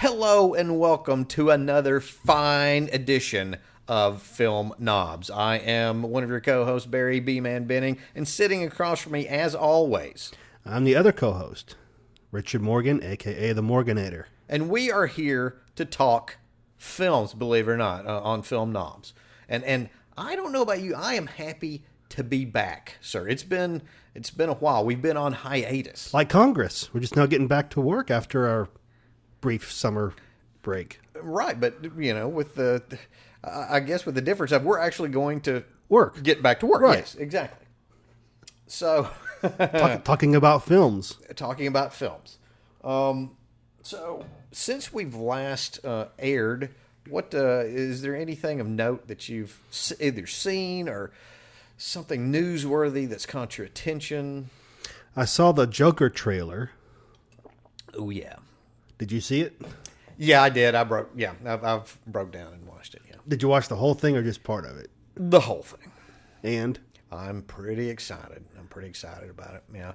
Hello and welcome to another fine edition of Film Nobs. I am one of your co-hosts, Barry B-Man Benning, and sitting across from me, as always, I'm the other co-host, Richard Morgan, a.k.a. the Morganator. And we are here to talk films, believe it or not, on Film Nobs. And I don't know about you, I am happy to be back, sir. It's been a while. We've been on hiatus. Like Congress, we're just now getting back to work after our brief summer break. Right, but with I guess with the difference of we're actually going to get back to work. Right. Yes, exactly. So talking about films. Talking about films. So since we've last aired, what is there anything of note that you've either seen or something newsworthy that's caught your attention? I saw the Joker trailer. Oh yeah. Did you see it? Yeah, I did. I've broke down and watched it. Yeah. Did you watch the whole thing or just part of it? The whole thing. And I'm pretty excited. About it. Yeah.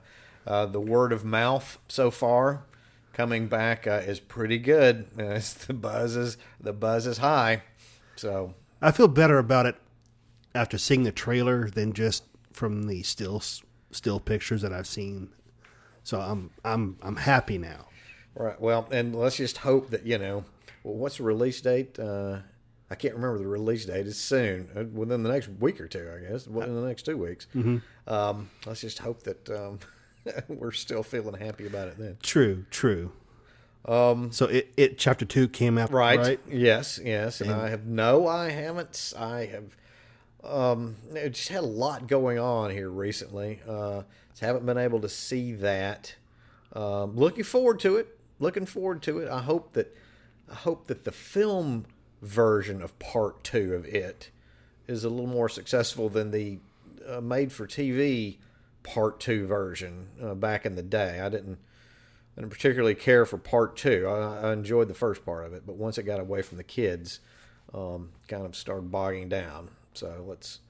The word of mouth so far coming back is pretty good. The buzz is high. So I feel better about it after seeing the trailer than just from the still pictures that I've seen. So I'm happy now. Right. Well, and let's just hope that, what's the release date? I can't remember the release date. It's soon, within the next week or two, I guess, within the next 2 weeks. Mm-hmm. Let's just hope that we're still feeling happy about it then. True. So it Chapter 2 came out, right? Yes. And I haven't. I have just had a lot going on here recently. Haven't been able to see that. Looking forward to it. I hope that the film version of part 2 of it is a little more successful than the made-for-TV part 2 version back in the day. I didn't particularly care for part 2. I enjoyed the first part of it, but once it got away from the kids, kind of started bogging down. So let's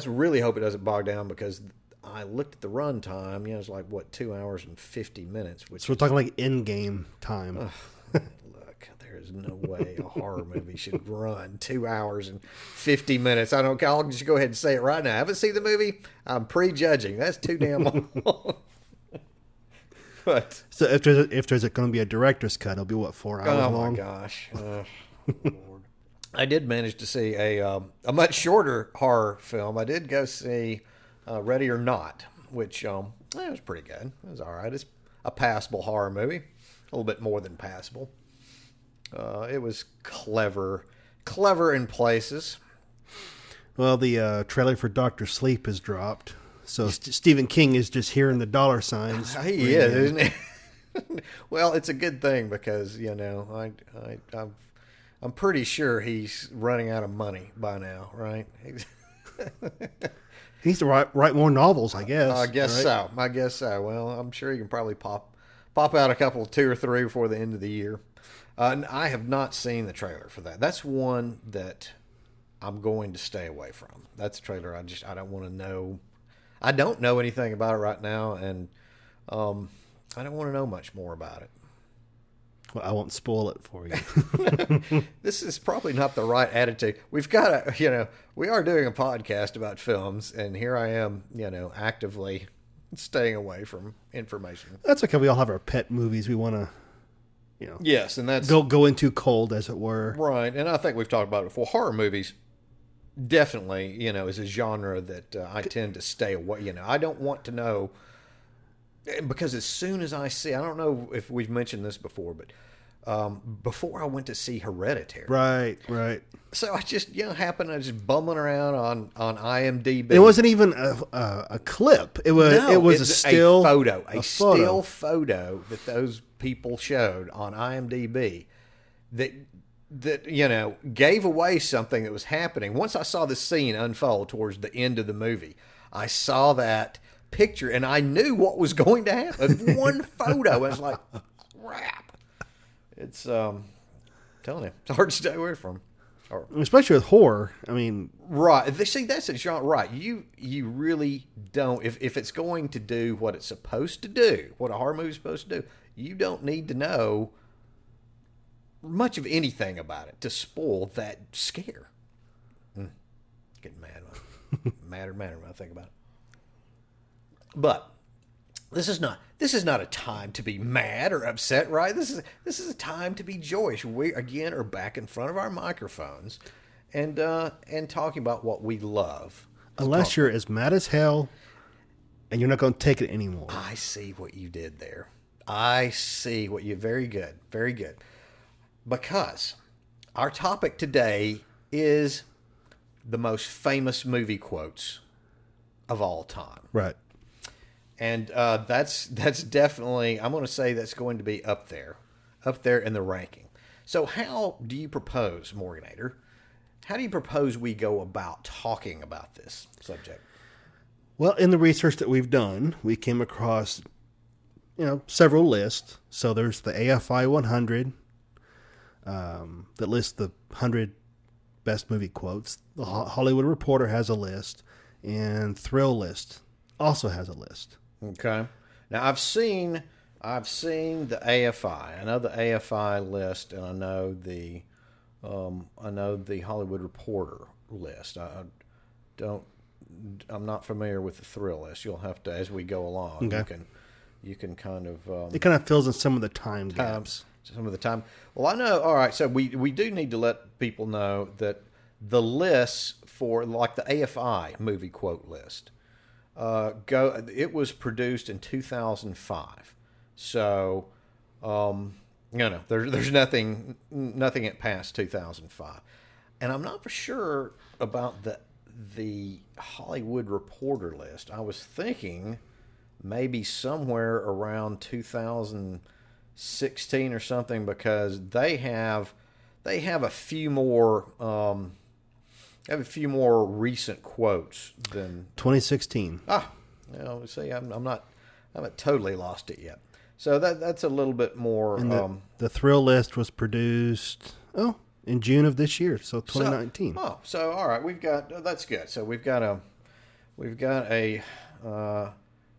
really hope it doesn't bog down, because I looked at the run time. It's like 2 hours and 50 minutes. So we're talking like in-game time. Look, there is no way a horror movie should run 2 hours and 50 minutes. I'll just go ahead and say it right now. I haven't seen the movie. I'm prejudging. That's too damn long. But so if there's going to be a director's cut, it'll be 4 hours long? Oh my gosh. Lord. I did manage to see a much shorter horror film. I did go see Ready or Not, which it was pretty good. It was all right. It's a passable horror movie, a little bit more than passable. It was clever in places. Well, the trailer for Dr. Sleep has dropped, so Stephen King is just hearing the dollar signs. He is, isn't he? Well, it's a good thing, because I'm pretty sure he's running out of money by now, right? He needs to write more novels, I guess. I guess so. Well, I'm sure he can probably pop out a couple, 2 or 3 before the end of the year. And I have not seen the trailer for that. That's one that I'm going to stay away from. That's a trailer I don't want to know. I don't know anything about it right now, and I don't want to know much more about it. Well, I won't spoil it for you. This is probably not the right attitude. We've got we are doing a podcast about films, and here I am, actively staying away from information. That's okay. We all have our pet movies we want to, Yes, and that's go into cold, as it were. Right, and I think we've talked about it before. Horror movies definitely, is a genre that I tend to stay away. I don't want to know, because as soon as I see, I don't know if we've mentioned this before, but before I went to see Hereditary. Right. So I just, happened to just bumbling around on IMDb. It wasn't even a clip. It was a still photo. A still photo that those people showed on IMDb that gave away something that was happening. Once I saw the scene unfold towards the end of the movie, I saw that picture and I knew what was going to happen. One photo, I was like, crap. It's telling you, it's hard to stay away from. especially with horror. I mean, right. See, that's a genre. Right. You really don't. If it's going to do what it's supposed to do, what a horror movie is supposed to do, you don't need to know much of anything about it to spoil that scare. Getting mad. Madder when I think about it. But this is not a time to be mad or upset, right? This is a time to be joyous. We again are back in front of our microphones and talking about what we love. Unless you're as mad as hell and you're not going to take it anymore. I see what you did there. I see what you very good. Very good. Because our topic today is the most famous movie quotes of all time. Right. And that's definitely, I'm going to say that's going to be up there in the ranking. So how do you propose, Morganator, how do you propose we go about talking about this subject? Well, in the research that we've done, we came across, several lists. So there's the AFI 100 that lists the 100 best movie quotes. The Hollywood Reporter has a list, and Thrill List also has a list. Okay. Now I've seen the AFI. I know the AFI list, and I know the Hollywood Reporter list. I'm not familiar with the Thrill List. You'll have to, as we go along, okay. you can kind of it kind of fills in some of the time gaps. Some of the time. Well, I know. All right, so we do need to let people know that the lists for like the AFI movie quote list it was produced in 2005. So there's nothing at past 2005, and I'm not for sure about the Hollywood Reporter list. I was thinking maybe somewhere around 2016 or something, because they have a few more recent quotes than 2016. See, I haven't totally lost it yet. So that's a little bit more. And the Thrill List was produced in June of this year, so 2019. So all right, that's good. So we've got a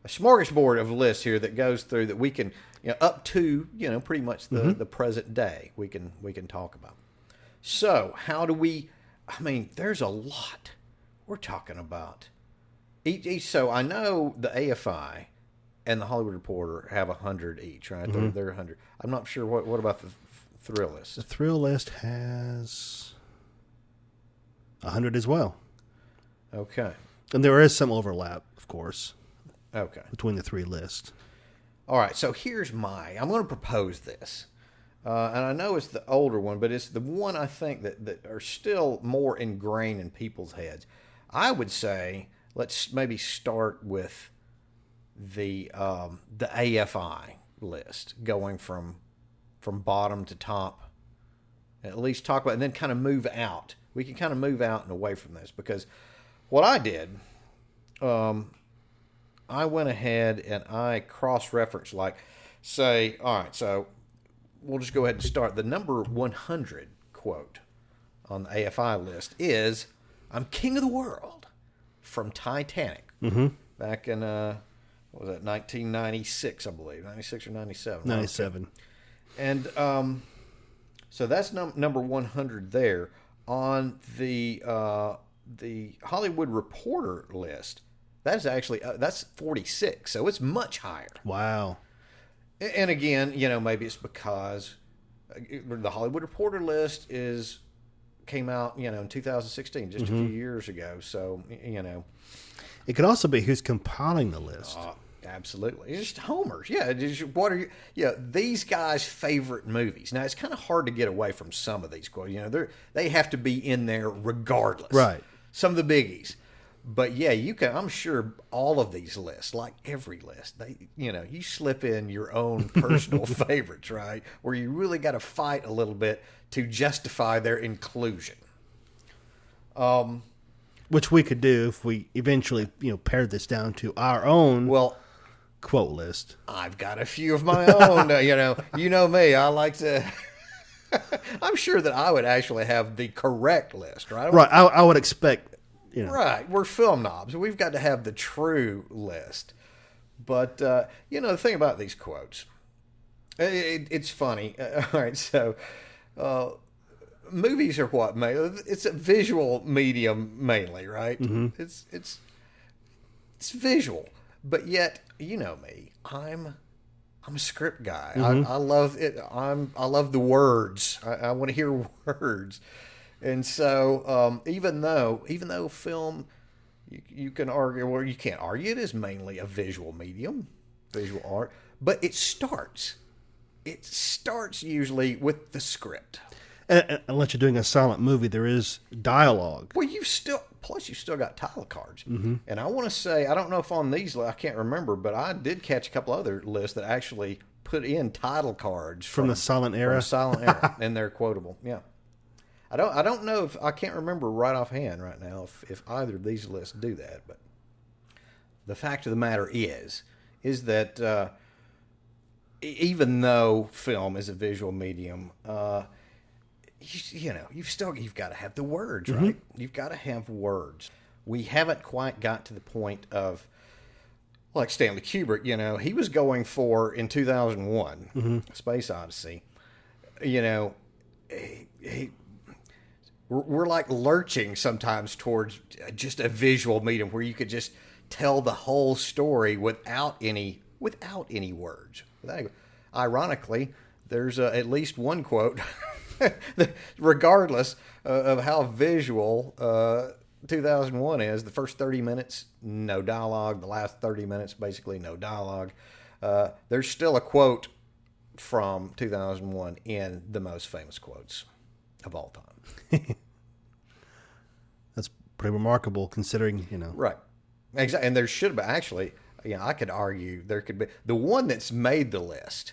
smorgasbord of lists here that goes through that we can up to pretty much the present day we can talk about. So how do we? I mean, there's a lot we're talking about. Each so I know the AFI and the Hollywood Reporter have 100 each, right? They're 100. I'm not sure what about the Thrill List. The Thrill List has 100 as well. Okay. And there is some overlap, of course. Okay. Between the three lists. All right, so I'm going to propose this. And I know it's the older one, but it's the one I think that are still more ingrained in people's heads. I would say let's maybe start with the AFI list, going from bottom to top. At least talk about, and then kind of move out. We can kind of move out and away from this, because what I did, I went ahead and I cross-referenced, all right, so we'll just go ahead and start. The number 100 quote on the AFI list is, "I'm king of the world," from Titanic. Back in, what was that, 1996, I believe. 96 or 97. 97. And so that's number 100 there. On the Hollywood Reporter list, that's actually that's 46, so it's much higher. Wow. And again, maybe it's because the Hollywood Reporter list came out, in 2016, just a few years ago. So, It could also be who's compiling the list. Absolutely. It's just homers. Yeah. What are these guys' favorite movies? Now, it's kind of hard to get away from some of these quotes. They have to be in there regardless. Right. Some of the biggies. But yeah, you can. I'm sure all of these lists, like every list, you slip in your own personal favorites, right? Where you really got to fight a little bit to justify their inclusion. Which we could do if we eventually, pared this down to our own quote list. I've got a few of my own. You know me. I like to. I'm sure that I would actually have the correct list, right? Right. I would expect, Right. We're film knobs. We've got to have the true list. But, the thing about these quotes, it's funny. All right. So, movies are what? It's a visual medium mainly, right? Mm-hmm. It's visual. But yet, you know me, I'm a script guy. Mm-hmm. I love it. I love the words. I want to hear words. And so, even though film, you can argue, well, you can't argue it is mainly a visual medium, visual art, but it starts usually with the script. And unless you're doing a silent movie, there is dialogue. Well, you've still got title cards. Mm-hmm. And I want to say, I don't know if on these, I can't remember, but I did catch a couple other lists that actually put in title cards from the silent era. And they're quotable. Yeah. I don't know if I can't remember right offhand right now if either of these lists do that, but the fact of the matter is that even though film is a visual medium, you've got to have the words, right? Mm-hmm. You've got to have words. We haven't quite got to the point of like Stanley Kubrick. He was going for in 2001, mm-hmm. Space Odyssey. We're like lurching sometimes towards just a visual medium where you could just tell the whole story without any words. Ironically, there's at least one quote, regardless of how visual 2001 is. The first 30 minutes, no dialogue. The last 30 minutes, basically no dialogue. There's still a quote from 2001 in the most famous quotes of all time. That's pretty remarkable considering, Right. Exactly. And there should have been, actually, I could argue there could be the one that's made the list.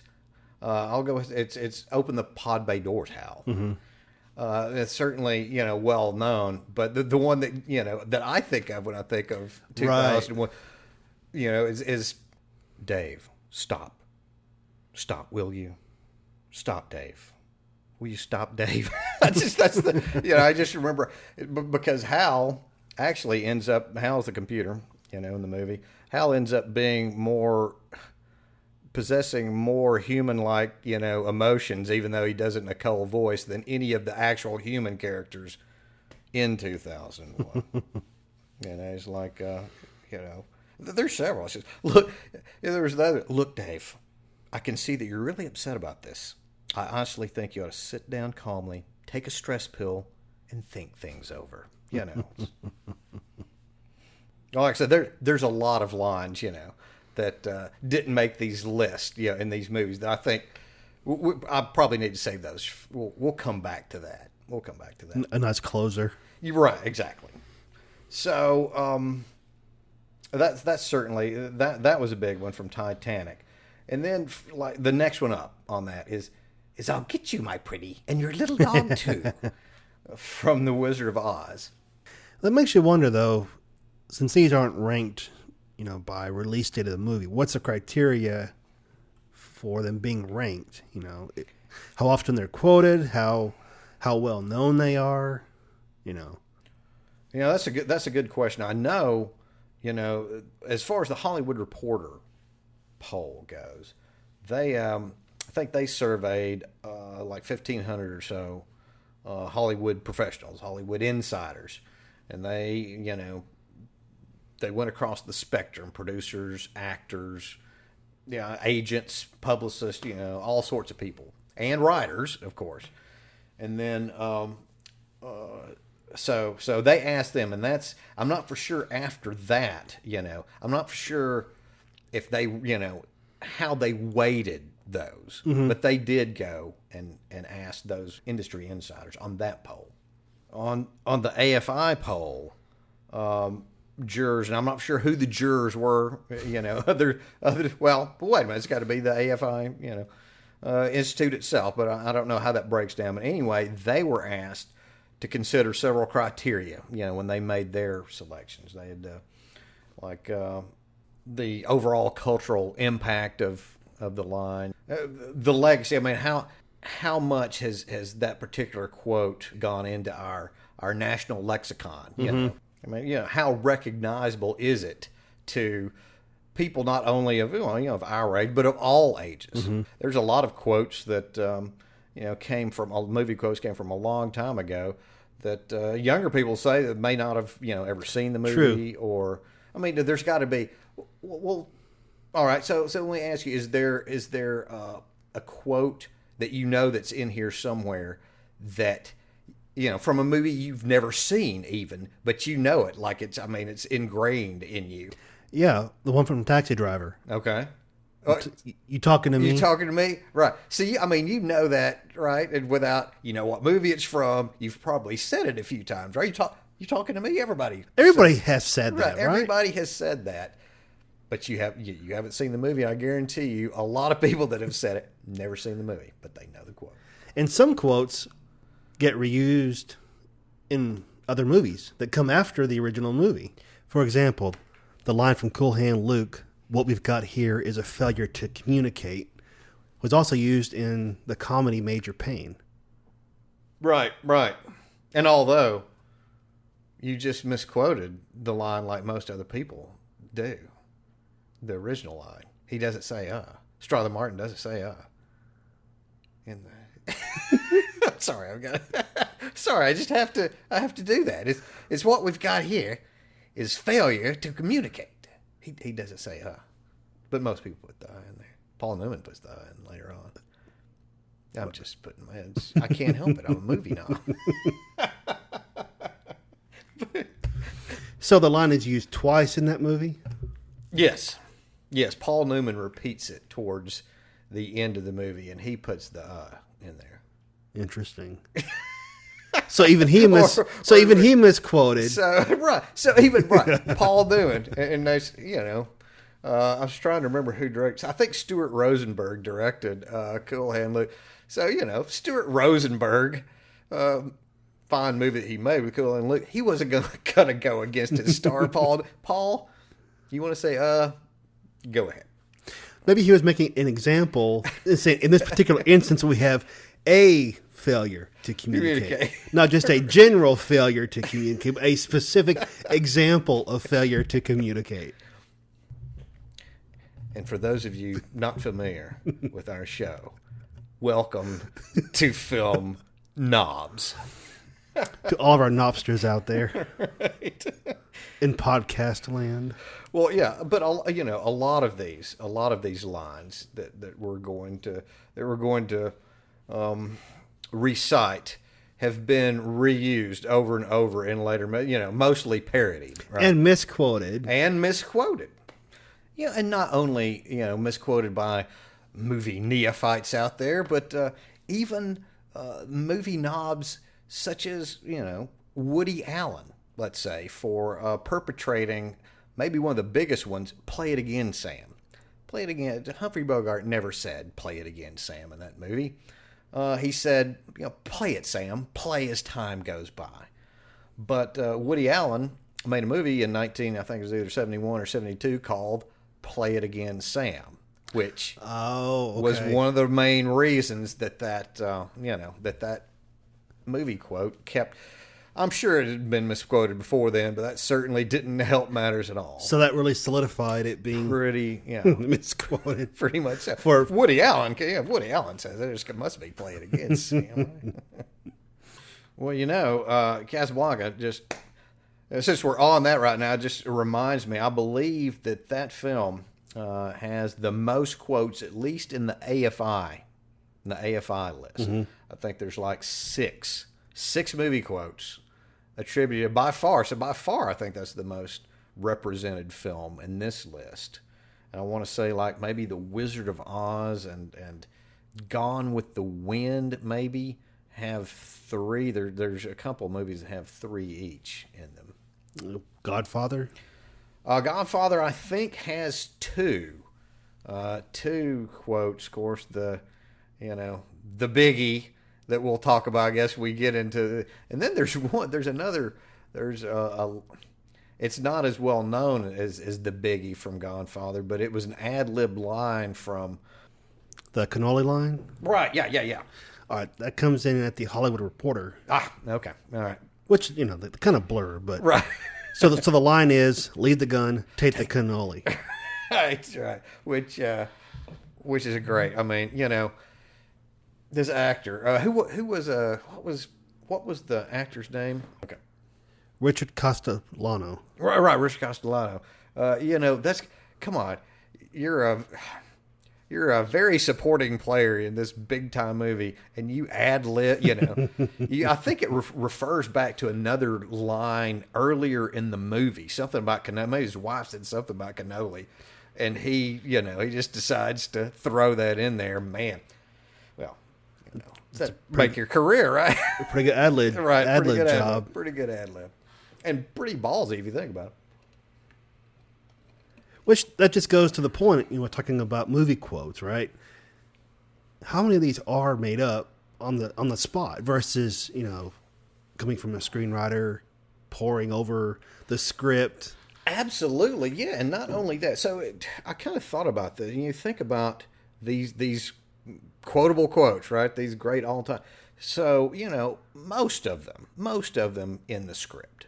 I'll go with it's Open the Pod Bay Doors, Hal. Mm-hmm. It's certainly, well known, but the one that, that I think of when I think of 2001, right. Is Dave, stop, will you? Stop, Dave. Will you stop, Dave? I just remember because Hal actually Hal's the computer, in the movie. Hal ends up possessing more human-like, emotions, even though he does it in a cold voice, than any of the actual human characters in 2001. It's like, there's several. It's just, look, there was the other. Look, Dave, I can see that you're really upset about this. I honestly think you ought to sit down calmly, take a stress pill, and think things over. Like I said, there's a lot of lines, that didn't make these lists, in these movies that I think I probably need to save those. We'll come back to that. A nice closer. You're right, exactly. So that's certainly that was a big one from Titanic, and then like the next one up on that is I'll get you, my pretty, and your little dog too, from The Wizard of Oz. That makes you wonder, though, since these aren't ranked, by release date of the movie, what's the criteria for them being ranked? How often they're quoted, how well known they are, that's a good question. I know, as far as the Hollywood Reporter poll goes, they I think they surveyed like 1,500 or so Hollywood professionals, Hollywood insiders, and they went across the spectrum: producers, actors, agents, publicists, all sorts of people, and writers, of course. And then so they asked them, and I'm not for sure after that, I'm not for sure if they, how they weighted those, mm-hmm. but they did go and ask those industry insiders on that poll. On the AFI poll, jurors, and I'm not sure who the jurors were, other well, but wait a minute, it's got to be the AFI, institute itself, but I don't know how that breaks down. But anyway, they were asked to consider several criteria, when they made their selections. They had the overall cultural impact of the line, the legacy. I mean, how much has that particular quote gone into our national lexicon? You know, I mean, how recognizable is it to people not only of of our age but of all ages? There's a lot of quotes that came from movie quotes came from a long time ago that younger people say that may not have ever seen the movie. True. Or I mean, there's got to be. Well, all right. So let me ask you: Is there a quote that that's in here somewhere that from a movie you've never seen even, but it like it's ingrained in you? Yeah, the one from Taxi Driver. Okay. You talking to me? You talking to me? Right. See, that, right? And without, what movie it's from, you've probably said it a few times, right? You talking to me? Everybody has said that, right? Everybody has said that. But you haven't seen the movie. I guarantee you a lot of people that have said it never seen the movie, but they know the quote. And some quotes get reused in other movies that come after the original movie. For example, the line from Cool Hand Luke, "What we've got here is a failure to communicate," was also used in the comedy Major Payne. Right. And although you just misquoted the line like most other people do, the original line, he doesn't say Strother Martin doesn't say in the I'm sorry, sorry, I just have to do that. It's what we've got here is failure to communicate. He doesn't say but most people put the in there. Paul Newman puts the in later on. I'm just putting I can't help it. I'm a movie now. So the line is used twice in that movie? Yes. Paul Newman repeats it towards the end of the movie, and he puts the in there. Interesting. So even he misquoted. So even Paul Newman, and there's I was trying to remember who directed. I think Stuart Rosenberg directed Cool Hand Luke. So Stuart Rosenberg, fine movie that he made with Cool Hand Luke. He wasn't gonna go against his star. Paul, you want to say go ahead. Maybe he was making an example. In this particular instance, we have a failure to communicate. Not just a general failure to communicate, but a specific example of failure to communicate. And for those of you not familiar with our show, welcome to Film Nobs. To all of our Nobsters out there. Right. In podcast land. Well, yeah, but a lot of these lines that we're going to recite have been reused over and over in later, mostly parodied, right? And misquoted. Yeah, and not only misquoted by movie neophytes out there, but even movie knobs such as Woody Allen, let's say, for perpetrating maybe one of the biggest ones, "Play it again, Sam." Play it again. Humphrey Bogart never said "Play it again, Sam" in that movie. He said, "Play it, Sam. Play as time goes by." But Woody Allen made a movie in I think it was either 71 or 72 called "Play It Again, Sam," which was one of the main reasons that movie quote kept. I'm sure it had been misquoted before then, but that certainly didn't help matters at all. So that really solidified it being pretty, misquoted. Pretty much so. For Woody Allen, Woody Allen says it must be "Play It Again, Sam." Well, Casablanca, just since we're on that right now, just reminds me, I believe that film has the most quotes, at least in the AFI list. Mm-hmm. I think there's like six movie quotes attributed by far. So by far, I think that's the most represented film in this list. And I want to say like maybe The Wizard of Oz and Gone with the Wind maybe have three. There's a couple of movies that have three each in them. Godfather? Godfather, I think, has two. Two quotes, of course, the biggie that we'll talk about, I guess we get into. And then there's another, it's not as well known as the biggie from Godfather, but it was an ad-lib line from... The cannoli line? Right, yeah. All right, that comes in at the Hollywood Reporter. Okay. All right. Which, they kind of blur, but... Right. So the line is, leave the gun, take the cannoli. Right. Which is great. I mean, this actor, who was, what was the actor's name? Okay. Richard Castellano. Right, Richard Castellano. Come on. You're a very supporting player in this big time movie, and you ad lib. I think it refers back to another line earlier in the movie, something about cannoli. Maybe his wife said something about cannoli, and he just decides to throw that in there. Man, well, that make your career, right? Pretty good ad lib, right? Ad lib lib job. Pretty good ad lib, and pretty ballsy if you think about it. Which, that just goes to the point, we're talking about movie quotes, right? How many of these are made up on the spot versus, coming from a screenwriter, poring over the script? Absolutely, yeah. And not only that, so I kind of thought about this. You think about these quotable quotes, right? These great all-time. So, most of them in the script.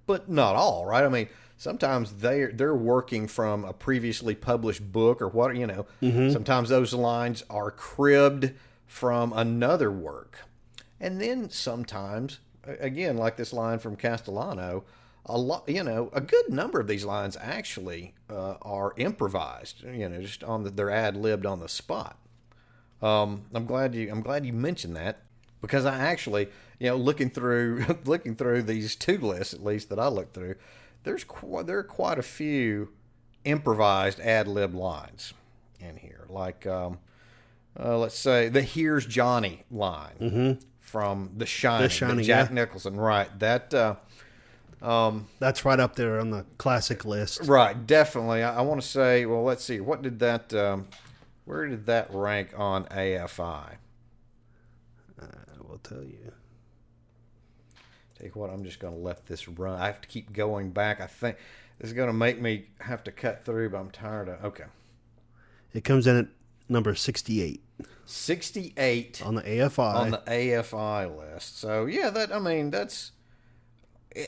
But not all, right? I mean, sometimes they're working from a previously published book or what, Sometimes those lines are cribbed from another work. And then sometimes, again, like this line from Castellano, a good number of these lines actually are improvised, just they're ad-libbed on the spot. I'm glad you mentioned that, because I actually, looking through these two lists, at least that I looked through, there are quite a few improvised ad-lib lines in here. Like, let's say the "Here's Johnny" line from The Shining, Jack Nicholson. Right, that's right up there on the classic list. Right, definitely. I want to say, well, let's see, what did that? Where did that rank on AFI? I will tell you. Tell you what, I'm just going to let this run. I have to keep going back. I think this is going to make me have to cut through, but I'm tired of. Okay. It comes in at number 68. 68 on the AFI. On the AFI list. So yeah, that's.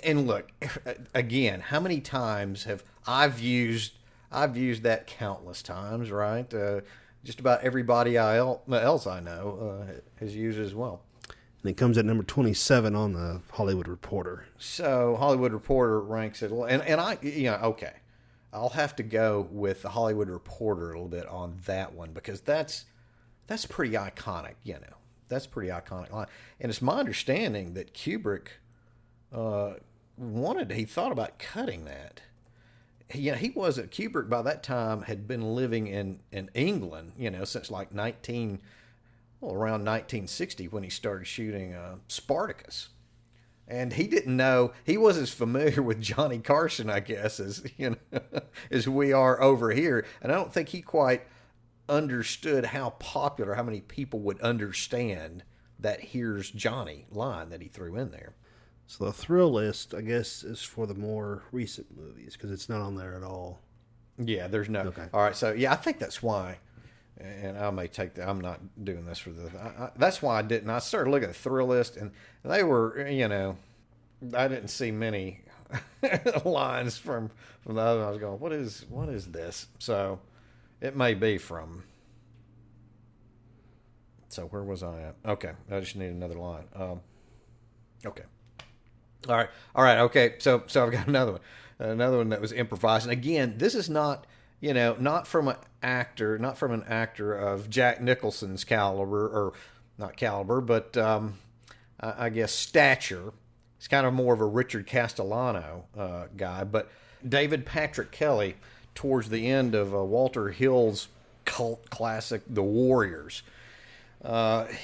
And look, again, how many times have I've used that countless times, right? Just about everybody else I know has used it as well. And it comes at number 27 on the Hollywood Reporter. So Hollywood Reporter ranks it, and I, okay, I'll have to go with the Hollywood Reporter a little bit on that one, because that's pretty iconic, That's pretty iconic line, and it's my understanding that Kubrick he thought about cutting that. Kubrick by that time had been living in England, since like around 1960 when he started shooting Spartacus. And he didn't know, he wasn't as familiar with Johnny Carson, I guess, as as we are over here. And I don't think he quite understood how many people would understand that "Here's Johnny" line that he threw in there. So the thrill list, I guess, is for the more recent movies, because it's not on there at all. Yeah, there's no. Okay. All right, so yeah, I think that's why. And I may take that. I'm not doing this for that's why I didn't. I started looking at the thrill list, and they were, I didn't see many lines from the other. I was going, what is this? So it may be from. So where was I at? Okay, I just need another line. Okay. All right. Okay. So I've got another one that was improvised. And again, this is not, not from an actor of Jack Nicholson's caliber, or not caliber, but I guess stature. It's kind of more of a Richard Castellano guy. But David Patrick Kelly, towards the end of Walter Hill's cult classic, The Warriors,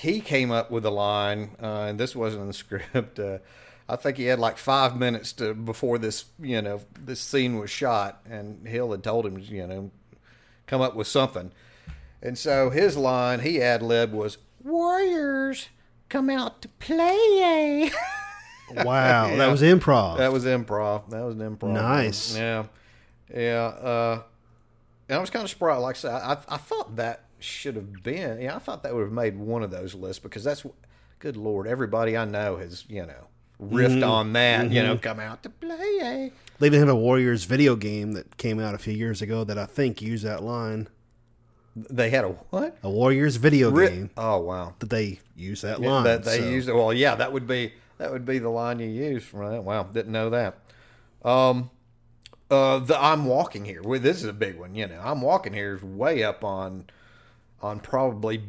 he came up with a line, and this wasn't in the script. I think he had like 5 minutes before this, this scene was shot, and Hill had told him, come up with something. And so his line, he ad-libbed, was, "Warriors, come out to play." Wow, yeah. That was improv. That was an improv. Nice. Yeah. And I was kind of surprised. Like I said, I thought that, should have been. Yeah, I thought that would have made one of those lists because that's, good Lord, everybody I know has, riffed on that, come out to play. They even have a Warriors video game that came out a few years ago that I think used that line. They had a what? A Warriors video game. Oh, wow. That they use that line. That they used it. Well, yeah, that would be the line you use from that. Wow, didn't know that. The I'm walking here. Well, this is a big one. I'm walking here is way up on probably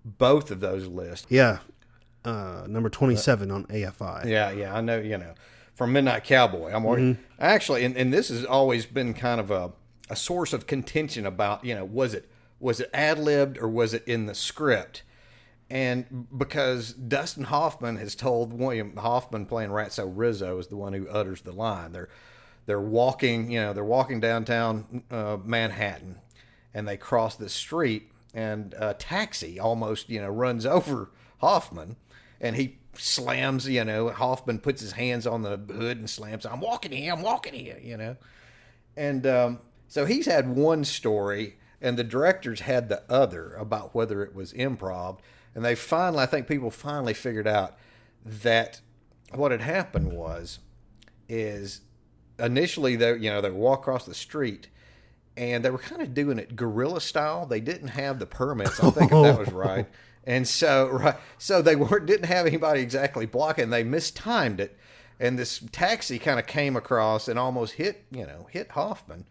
both of those lists. Yeah, number 27 on AFI. Yeah, I know. From Midnight Cowboy, I'm walking. Actually, and this has always been kind of a source of contention about was it ad-libbed or was it in the script? And because Dustin Hoffman has told William Hoffman playing Ratso Rizzo is the one who utters the line. They're walking, they're walking downtown Manhattan, and they cross the street, and a taxi almost, runs over Hoffman, and he slams, Hoffman puts his hands on the hood and slams, I'm walking here, And so he's had one story, and the directors had the other about whether it was improv. And I think people finally figured out that what had happened is initially they walk across the street, and they were kind of doing it guerrilla style. They didn't have the permits, I think, if that was right. And so they didn't have anybody exactly blocking. They mistimed it, and this taxi kind of came across and almost hit Hoffman.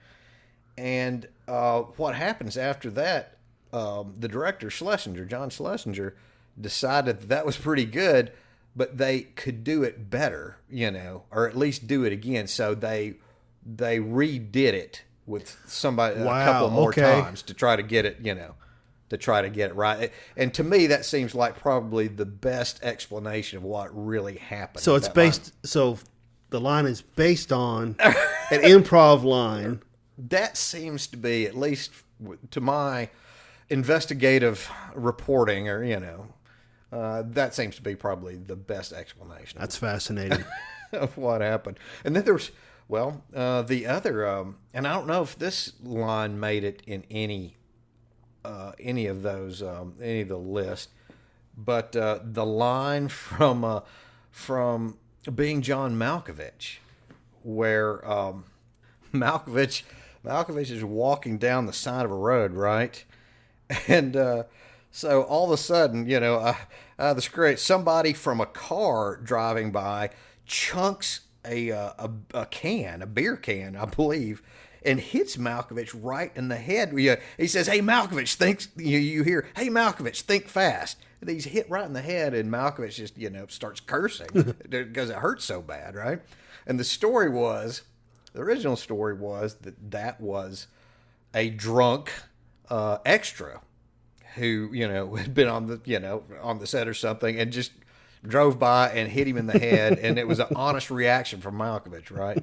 And what happens after that? The director John Schlesinger, decided that was pretty good, but they could do it better, or at least do it again. So they redid it with somebody a couple more times to try to get it, right. And to me, that seems like probably the best explanation of what really happened. So it's based. So the line is based on an improv line. That seems to be, at least to my investigative reporting, or that seems to be probably the best explanation. That's fascinating. Of what happened. And then there's the other, and I don't know if this line made it in any of those any of the list, but the line from Being John Malkovich, where Malkovich is walking down the side of a road, right? And so all of a sudden, the script, somebody from a car driving by chunks a beer can, I believe, and hits Malkovich right in the head. He says, "Hey, Malkovich, you hear, hey, Malkovich, think fast." And he's hit right in the head, and Malkovich just, starts cursing because it hurts so bad, right? And the original story was that was a drunk extra who had been on the set or something and just drove by and hit him in the head, and it was an honest reaction from Malkovich, right?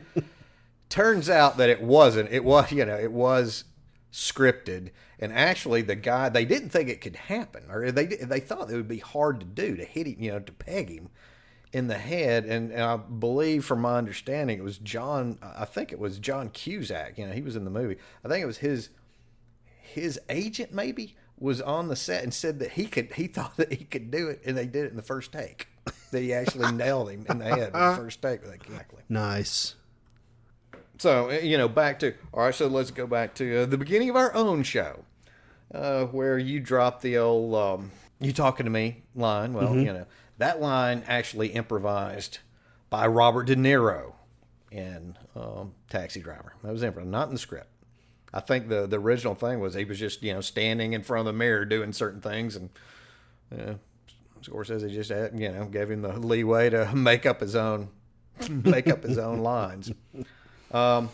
Turns out that it wasn't. It was scripted, and actually the guy, they didn't think it could happen, or they thought it would be hard to do, to hit him, to peg him in the head. And I believe, from my understanding, it was John. I think it was John Cusack. He was in the movie. I think it was his agent maybe was on the set and said that he thought that he could do it, and they did it in the first take. That he actually nailed him in the head in the first take. Exactly. Nice. So, back to, all right, so let's go back to the beginning of our own show, where you dropped the old, you talking to me line. Well, that line actually improvised by Robert De Niro in Taxi Driver. That was improvised, not in the script. I think the original thing was he was just, standing in front of the mirror doing certain things, and Scorsese just, gave him the leeway to make up his own lines. You're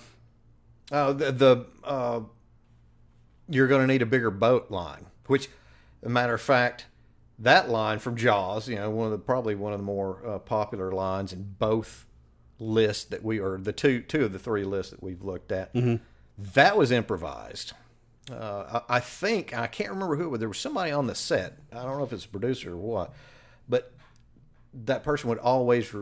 going to need a bigger boat line, which, as a matter of fact, that line from Jaws, probably one of the more popular lines in both lists that the two of the three lists that we've looked at. Mm-hmm. That was improvised. I think, I can't remember who, but there was somebody on the set. I don't know if it's a producer or what, but that person would always,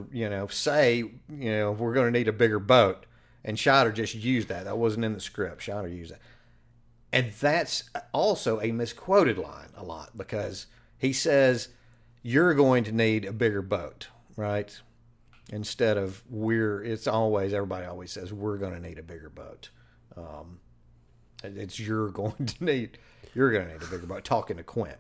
say, we're going to need a bigger boat. And Scheider just used that. That wasn't in the script. Scheider used that. And that's also a misquoted line a lot because he says, you're going to need a bigger boat, right? Instead of everybody always says, we're going to need a bigger boat. It's you're going to need a bigger boat. Talking to Quint.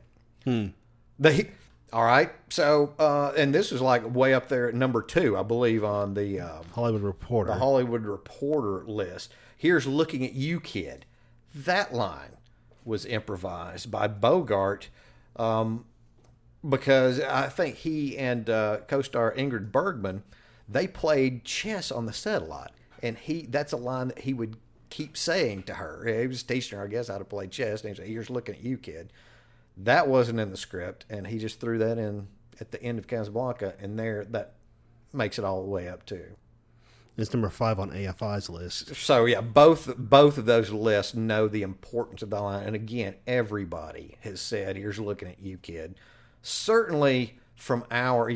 All right. So, and this is like way up there at number 2, I believe, on the Hollywood Reporter. The Hollywood Reporter list. Here's Looking at You, Kid. That line was improvised by Bogart because I think he and co-star Ingrid Bergman, they played chess on the set a lot. And that's a line that he would keep saying to her. He was teaching her, I guess, how to play chess. And he said, here's Looking at You, Kid. That wasn't in the script, and he just threw that in at the end of Casablanca, and that makes it all the way up too. It's number 5 on AFI's list. So yeah, both of those lists know the importance of the line, and again, everybody has said, "Here's Looking at You, Kid." Certainly from our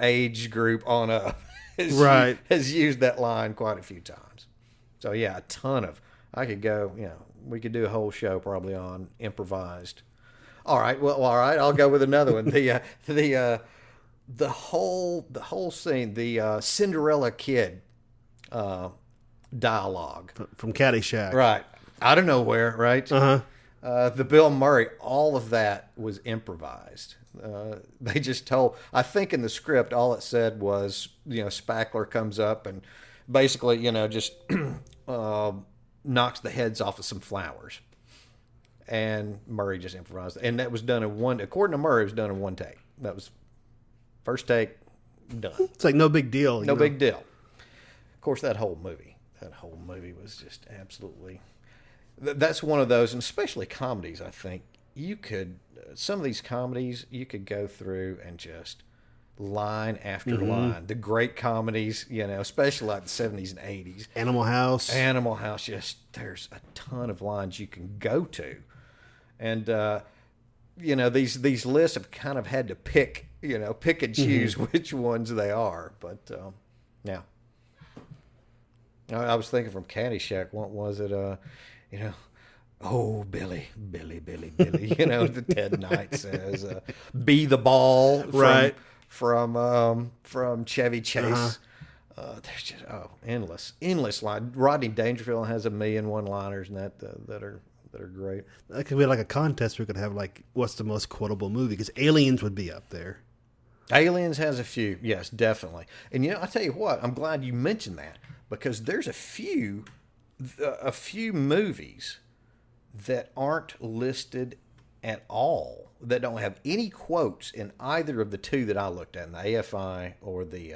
age group on up, has used that line quite a few times. So yeah, a ton of. I could go. We could do a whole show probably on improvised. All right. Well, all right. I'll go with another one. The whole scene, the Cinderella Kid dialogue from Caddyshack, right? Out of nowhere, right? The Bill Murray, all of that was improvised. They just told. I think in the script, all it said was, Spackler comes up and basically, just knocks the heads off of some flowers. And Murray just improvised. And that was done according to Murray, it was done in one take. That was first take, done. It's like no big deal. No big deal. Of course, that whole movie was just absolutely, that's one of those, and especially comedies, I think, some of these comedies, you could go through and just line after line. The great comedies, especially like the 70s and 80s. Animal House, there's a ton of lines you can go to. And, these lists have kind of had to pick and choose which ones they are. But, yeah. I was thinking from Caddyshack, what was it? Oh, Billy, the Ted Knight says, be the ball. Right. From Chevy Chase. There's just endless line. Rodney Dangerfield has 1,000,000 one-liners and that are great. That could be like a contest. We could have what's the most quotable movie? Because Aliens would be up there. Aliens has a few, yes, definitely. And I tell you what, I'm glad you mentioned that because there's a few movies that aren't listed at all, that don't have any quotes in either of the two that I looked at, in the AFI or the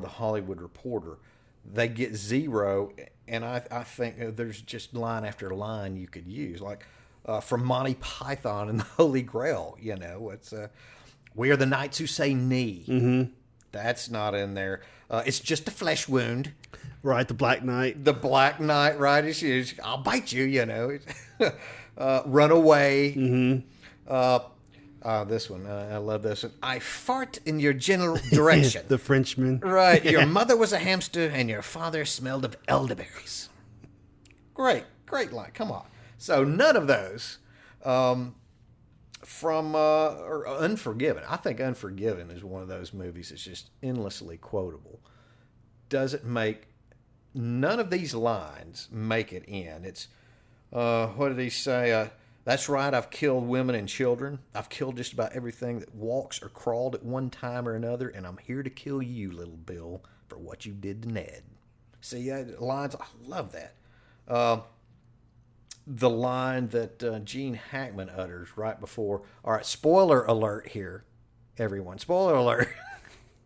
Hollywood Reporter. They get 0, and I think there's just line after line you could use, like from Monty Python and the Holy Grail. It's we are the knights who say knee. That's not in there. It's just a flesh wound. Right, the Black Knight. The Black Knight, right? I'll bite you, Run away. This one, I love this one. I fart in your general direction. The Frenchman. Right. Your mother was a hamster and your father smelled of elderberries. Great line. Come on. So none of those from or Unforgiven. I think Unforgiven is one of those movies that's just endlessly quotable. None of these lines make it in. It's, what did he say? That's right, I've killed women and children. I've killed just about everything that walks or crawled at one time or another, and I'm here to kill you, little Bill, for what you did to Ned. See, lines, I love that. The line that Gene Hackman utters right before, all right, spoiler alert here, everyone. Spoiler alert.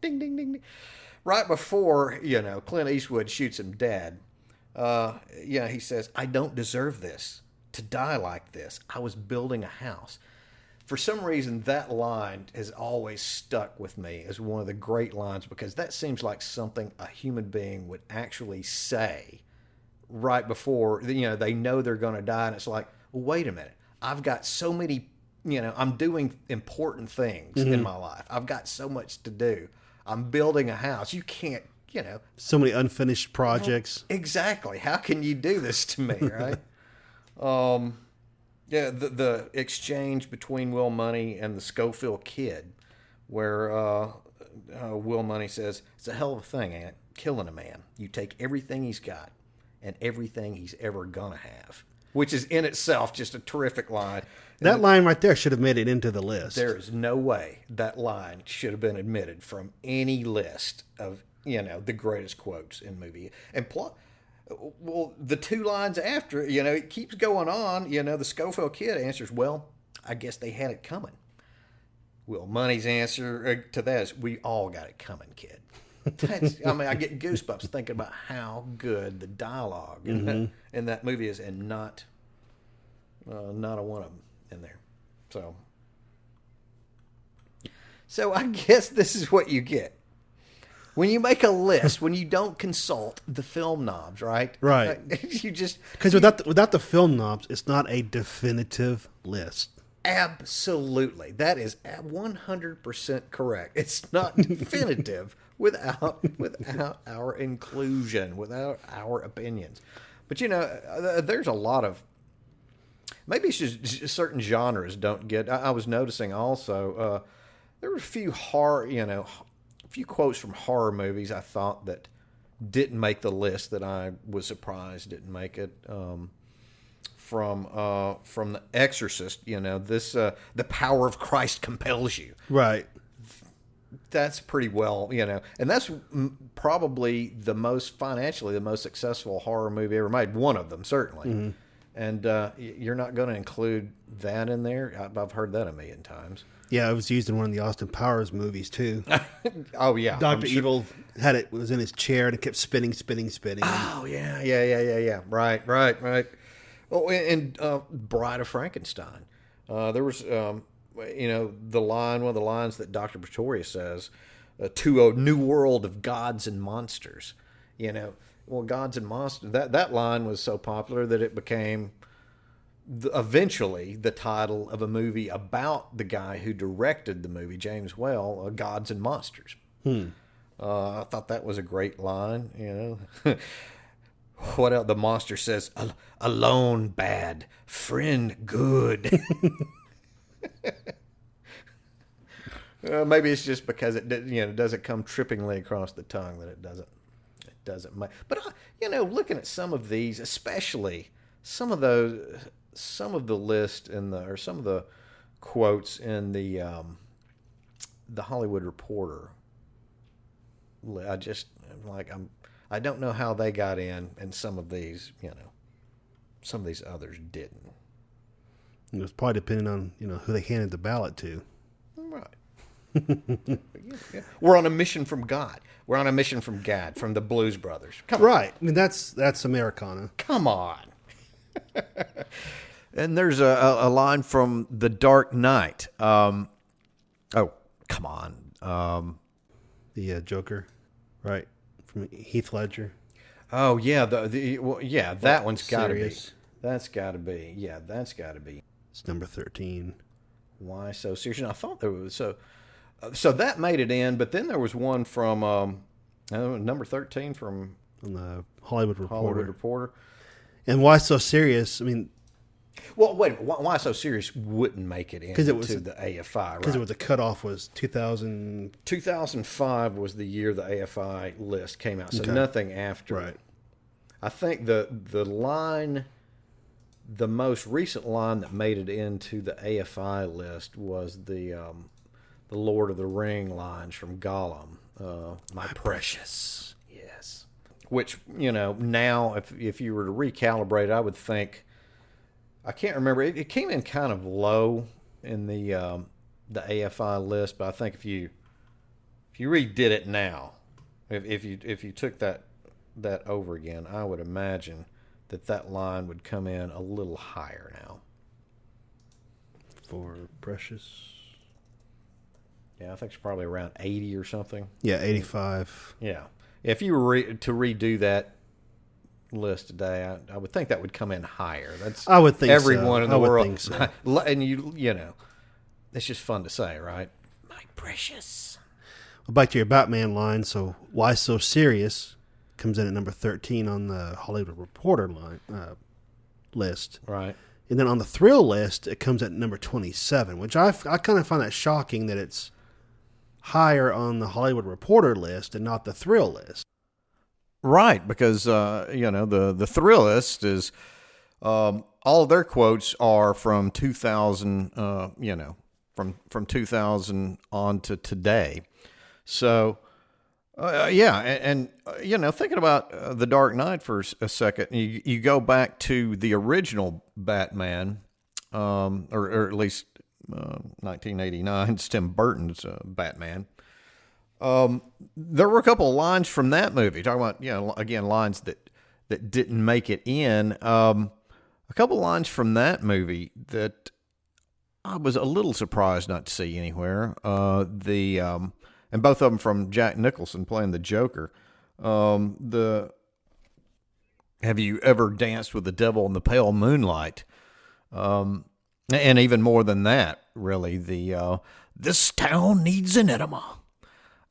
Ding, ding, ding, ding. Right before, Clint Eastwood shoots him dead, he says, I don't deserve this, to die like this. I was building a house. For some reason, that line has always stuck with me as one of the great lines because that seems like something a human being would actually say right before, they know they're going to die. And it's like, wait a minute. I've got so many, I'm doing important things in my life. I've got so much to do. I'm building a house. You can't, so many unfinished projects. Exactly. How can you do this to me, right? Yeah, the exchange between Will Money and the Schofield Kid, where Will Money says, "It's a hell of a thing, Aunt, killing a man. You take everything he's got and everything he's ever gonna have," which is in itself just a terrific line. That line right there should have made it into the list. There is no way that line should have been omitted from any list of, the greatest quotes in movie. And well, the two lines after, it keeps going on. The Schofield Kid answers, "Well, I guess they had it coming." Will Money's answer to that is, "We all got it coming, kid." I get goosebumps thinking about how good the dialogue in that movie is, and not a one of them in there. So I guess this is what you get when you make a list, when you don't consult the film knobs, right? Right. You just, because without the film knobs, it's not a definitive list. Absolutely, that is 100% correct. It's not definitive without our inclusion, without our opinions. But there's a lot of, maybe it's just certain genres don't get. I was noticing also there were a few a few quotes from horror movies I thought that didn't make the list, that I was surprised didn't make it. From The Exorcist, the power of Christ compels you. Right. That's pretty well, and that's probably financially the most successful horror movie ever made. One of them, certainly. Mm-hmm. And you're not going to include that in there? I've heard that a million times. Yeah, it was used in one of the Austin Powers movies, too. Oh, yeah. Dr. Evil was in his chair and it kept spinning. Oh, yeah. Right. Oh, and Bride of Frankenstein. There was, one of the lines that Dr. Pretorius says, "To a new world of gods and monsters." Well, gods and monsters, that line was so popular that it became eventually the title of a movie about the guy who directed the movie, James Whale, Gods and Monsters. I thought that was a great line, What else? The monster says, "Alone bad, friend good." Maybe it's just because it doesn't come trippingly across the tongue that it doesn't make. But looking at some of these, especially some of the list or some of the quotes in the Hollywood Reporter, I don't know how they got in, and some of these others didn't. It was probably depending on who they handed the ballot to. Right. Yeah. We're on a mission from God. We're on a mission from God, from the Blues Brothers. Come right. I mean, that's Americana. Come on. And there's a line from The Dark Knight. Oh, come on. The Joker, right? From Heath Ledger. Oh yeah, that one's got to be. That's got to be. Yeah, that's got to be. It's number 13. Why so serious? And I thought there was so that made it in, but then there was one from number 13 from the Hollywood Reporter. And Why So Serious? I mean, well, wait, Why So Serious wouldn't make it into the AFI, right? Because the cutoff was 2000. 2005 was the year the AFI list came out, so nothing after. Right. I think the most recent line that made it into the AFI list was the Lord of the Ring lines from Gollum, my precious. Yes. Which, now if you were to recalibrate, I would think, I can't remember, it came in kind of low in the AFI list, but I think if you redid it now, if you took that over again, I would imagine that line would come in a little higher now. For Precious? Yeah, I think it's probably around 80 or something. Yeah, 85. Yeah. If you were to redo that list today, I would think that would come in higher. I would think everyone in the world. Think so. And it's just fun to say, right? My precious. Well, back to your Batman line. So, Why So Serious comes in at number 13 on the Hollywood Reporter line list. Right. And then on the thrill list, it comes at number 27, which I kind of find that shocking that it's higher on the Hollywood Reporter list and not the thrill list. Right, because the thrill list is all of their quotes are from 2000, from 2000 on to today. So, thinking about The Dark Knight for a second, you go back to the original Batman, or at least 1989, it's Tim Burton's Batman. There were a couple of lines from that movie, talking about, again, lines that didn't make it in. A couple of lines from that movie that I was a little surprised not to see anywhere. And both of them from Jack Nicholson playing the Joker. Have you ever danced with the devil in the pale moonlight? And even more than that, really, this town needs an enema.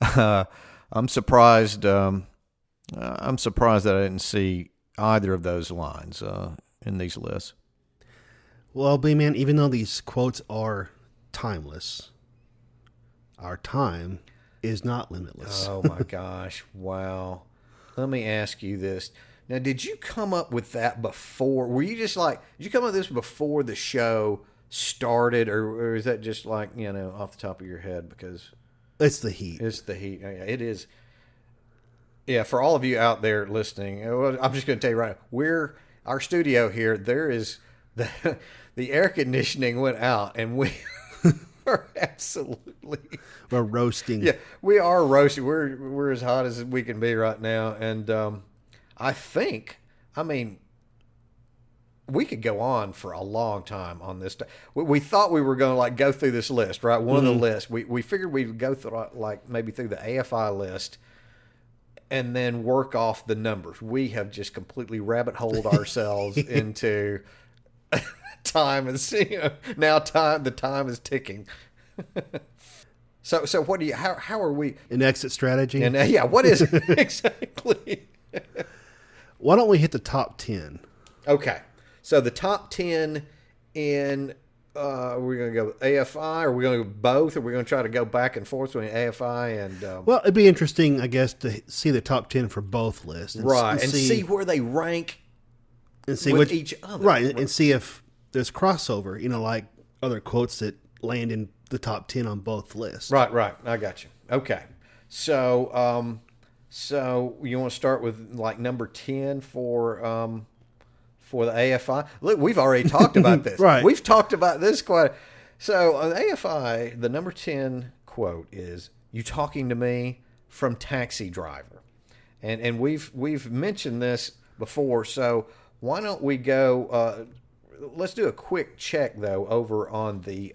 I'm surprised. I'm surprised that I didn't see either of those lines in these lists. Well, B-Man, even though these quotes are timeless, our time is not limitless. Oh my gosh! Wow. Let me ask you this. Now, did you come up with that before? Were you just like, did you come up with this before the show started, or is that just like, off the top of your head? Because it's the heat. It's the heat. It is. Yeah, for all of you out there listening, I'm just going to tell you right now, our studio here, there is the air conditioning went out, and we are absolutely. We're roasting. Yeah, we are roasting. We're as hot as we can be right now, and I mean, we could go on for a long time on this. We thought we were going to go through this list, right? One of the lists. We figured we'd go through maybe through the AFI list and then work off the numbers. We have just completely rabbit holed ourselves into time, and now the time is ticking. So what do you? How are we? An exit strategy? And what is it exactly? Why don't we hit the top 10? Okay, so the top 10 in we're going to go with AFI, or we're going to go both, or we're going to try to go back and forth between AFI and. Well, it'd be interesting, I guess, to see the top 10 for both lists, and see where they rank, and see with each other, right, and see if there's crossover. Like other quotes that land in the top 10 on both lists. Right. I got you. Okay. So, you want to start with number 10 for the AFI? Look, we've already talked about this. Right. We've talked about this quite. So on AFI, the number 10 quote is, "You talking to me?" from Taxi Driver. And we've mentioned this before, so why don't we go let's do a quick check though over on the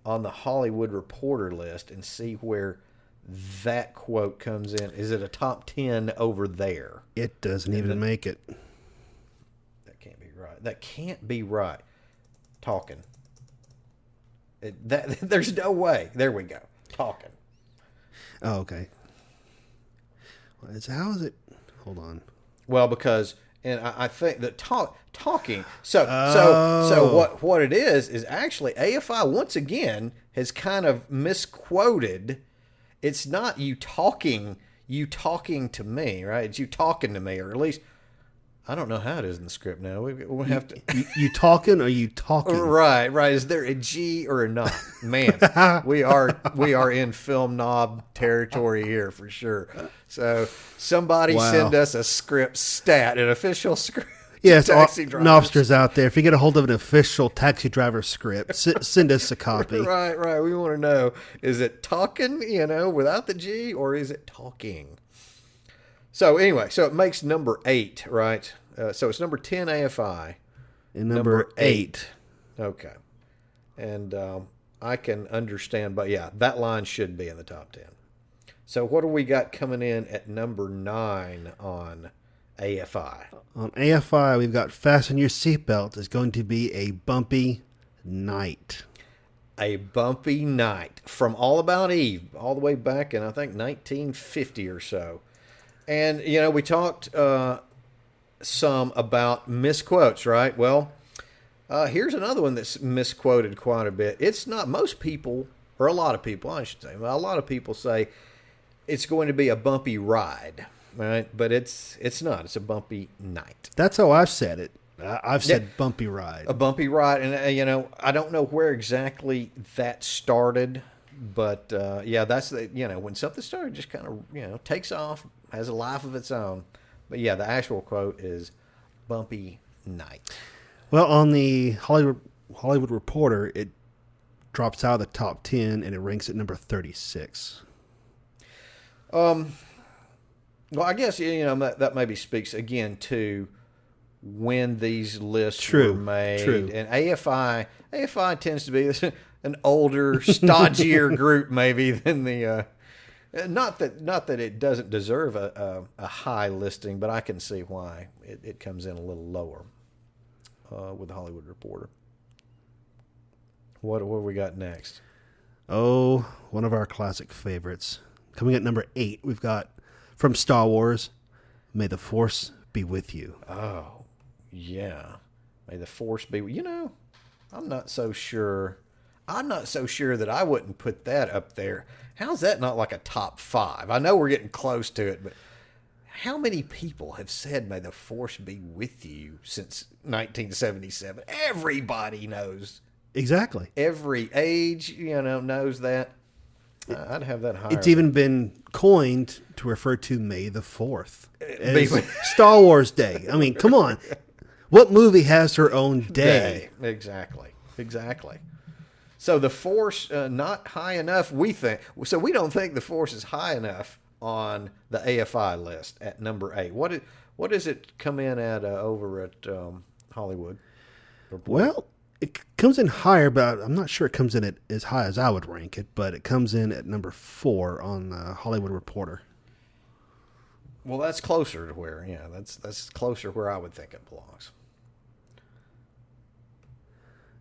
Hollywood Reporter list and see where that quote comes in. Is it a top 10 over there? It doesn't even make it. That can't be right. That can't be right. Talking. There's no way. There we go. Talking. Oh, okay. How is it? Hold on. Well, because, and I think that talking. So what it is actually AFI once again has kind of misquoted. It's not you talking to me, right? It's you talking to me, or at least I don't know how it is in the script now. We'll have to. You talking or you talking? Right. Is there a G or a not? Man, we are in Film Knob territory here for sure. So somebody send us a script stat, an official script. Yes, Knobsters out there. If you get a hold of an official Taxi Driver script, send us a copy. Right. We want to know, is it talking, without the G, or is it talking? So anyway, so it makes number 8, right? So it's number 10 AFI. And number 8. Okay. And I can understand, but yeah, that line should be in the top 10. So what do we got coming in at number 9 on AFI? On AFI, we've got Fasten Your Seatbelt is going to be a bumpy night. A bumpy night from All About Eve, all the way back in, I think, 1950 or so. And, we talked some about misquotes, right? Well, here's another one that's misquoted quite a bit. It's not most people, or a lot of people, I should say. A lot of people say it's going to be a bumpy ride, right? But it's not. It's a bumpy night. That's how I've said it. I've said bumpy ride. A bumpy ride, and I don't know where exactly that started, but that's when something started, just kind of takes off, has a life of its own. But yeah, the actual quote is bumpy night. Well, on the Hollywood Reporter, it drops out of the top 10 and it ranks at number 36. Well, I guess that maybe speaks again to when these lists were made. True. And AFI tends to be an older, stodgier group maybe than the not that it doesn't deserve a high listing, but I can see why it comes in a little lower with the Hollywood Reporter. What we got next? Oh, one of our classic favorites. Coming at number 8, we've got from Star Wars, May the Force be with you. Oh. Yeah, may the force be. I'm not so sure. I'm not so sure that I wouldn't put that up there. How's that not like a top 5? I know we're getting close to it, but how many people have said "May the force be with you" since 1977? Everybody knows. Exactly. Every age, knows that. I'd have that higher. It's even been coined to refer to May the 4th as Star Wars Day. I mean, come on. What movie has her own day? Exactly. So the Force, not high enough, we think. So we don't think the Force is high enough on the AFI list at number 8. What does it come in at over at Hollywood? Well, it comes in higher, but I'm not sure it comes in at as high as I would rank it, but it comes in at number 4 on Hollywood Reporter. Well, that's closer to where, that's closer where I would think it belongs.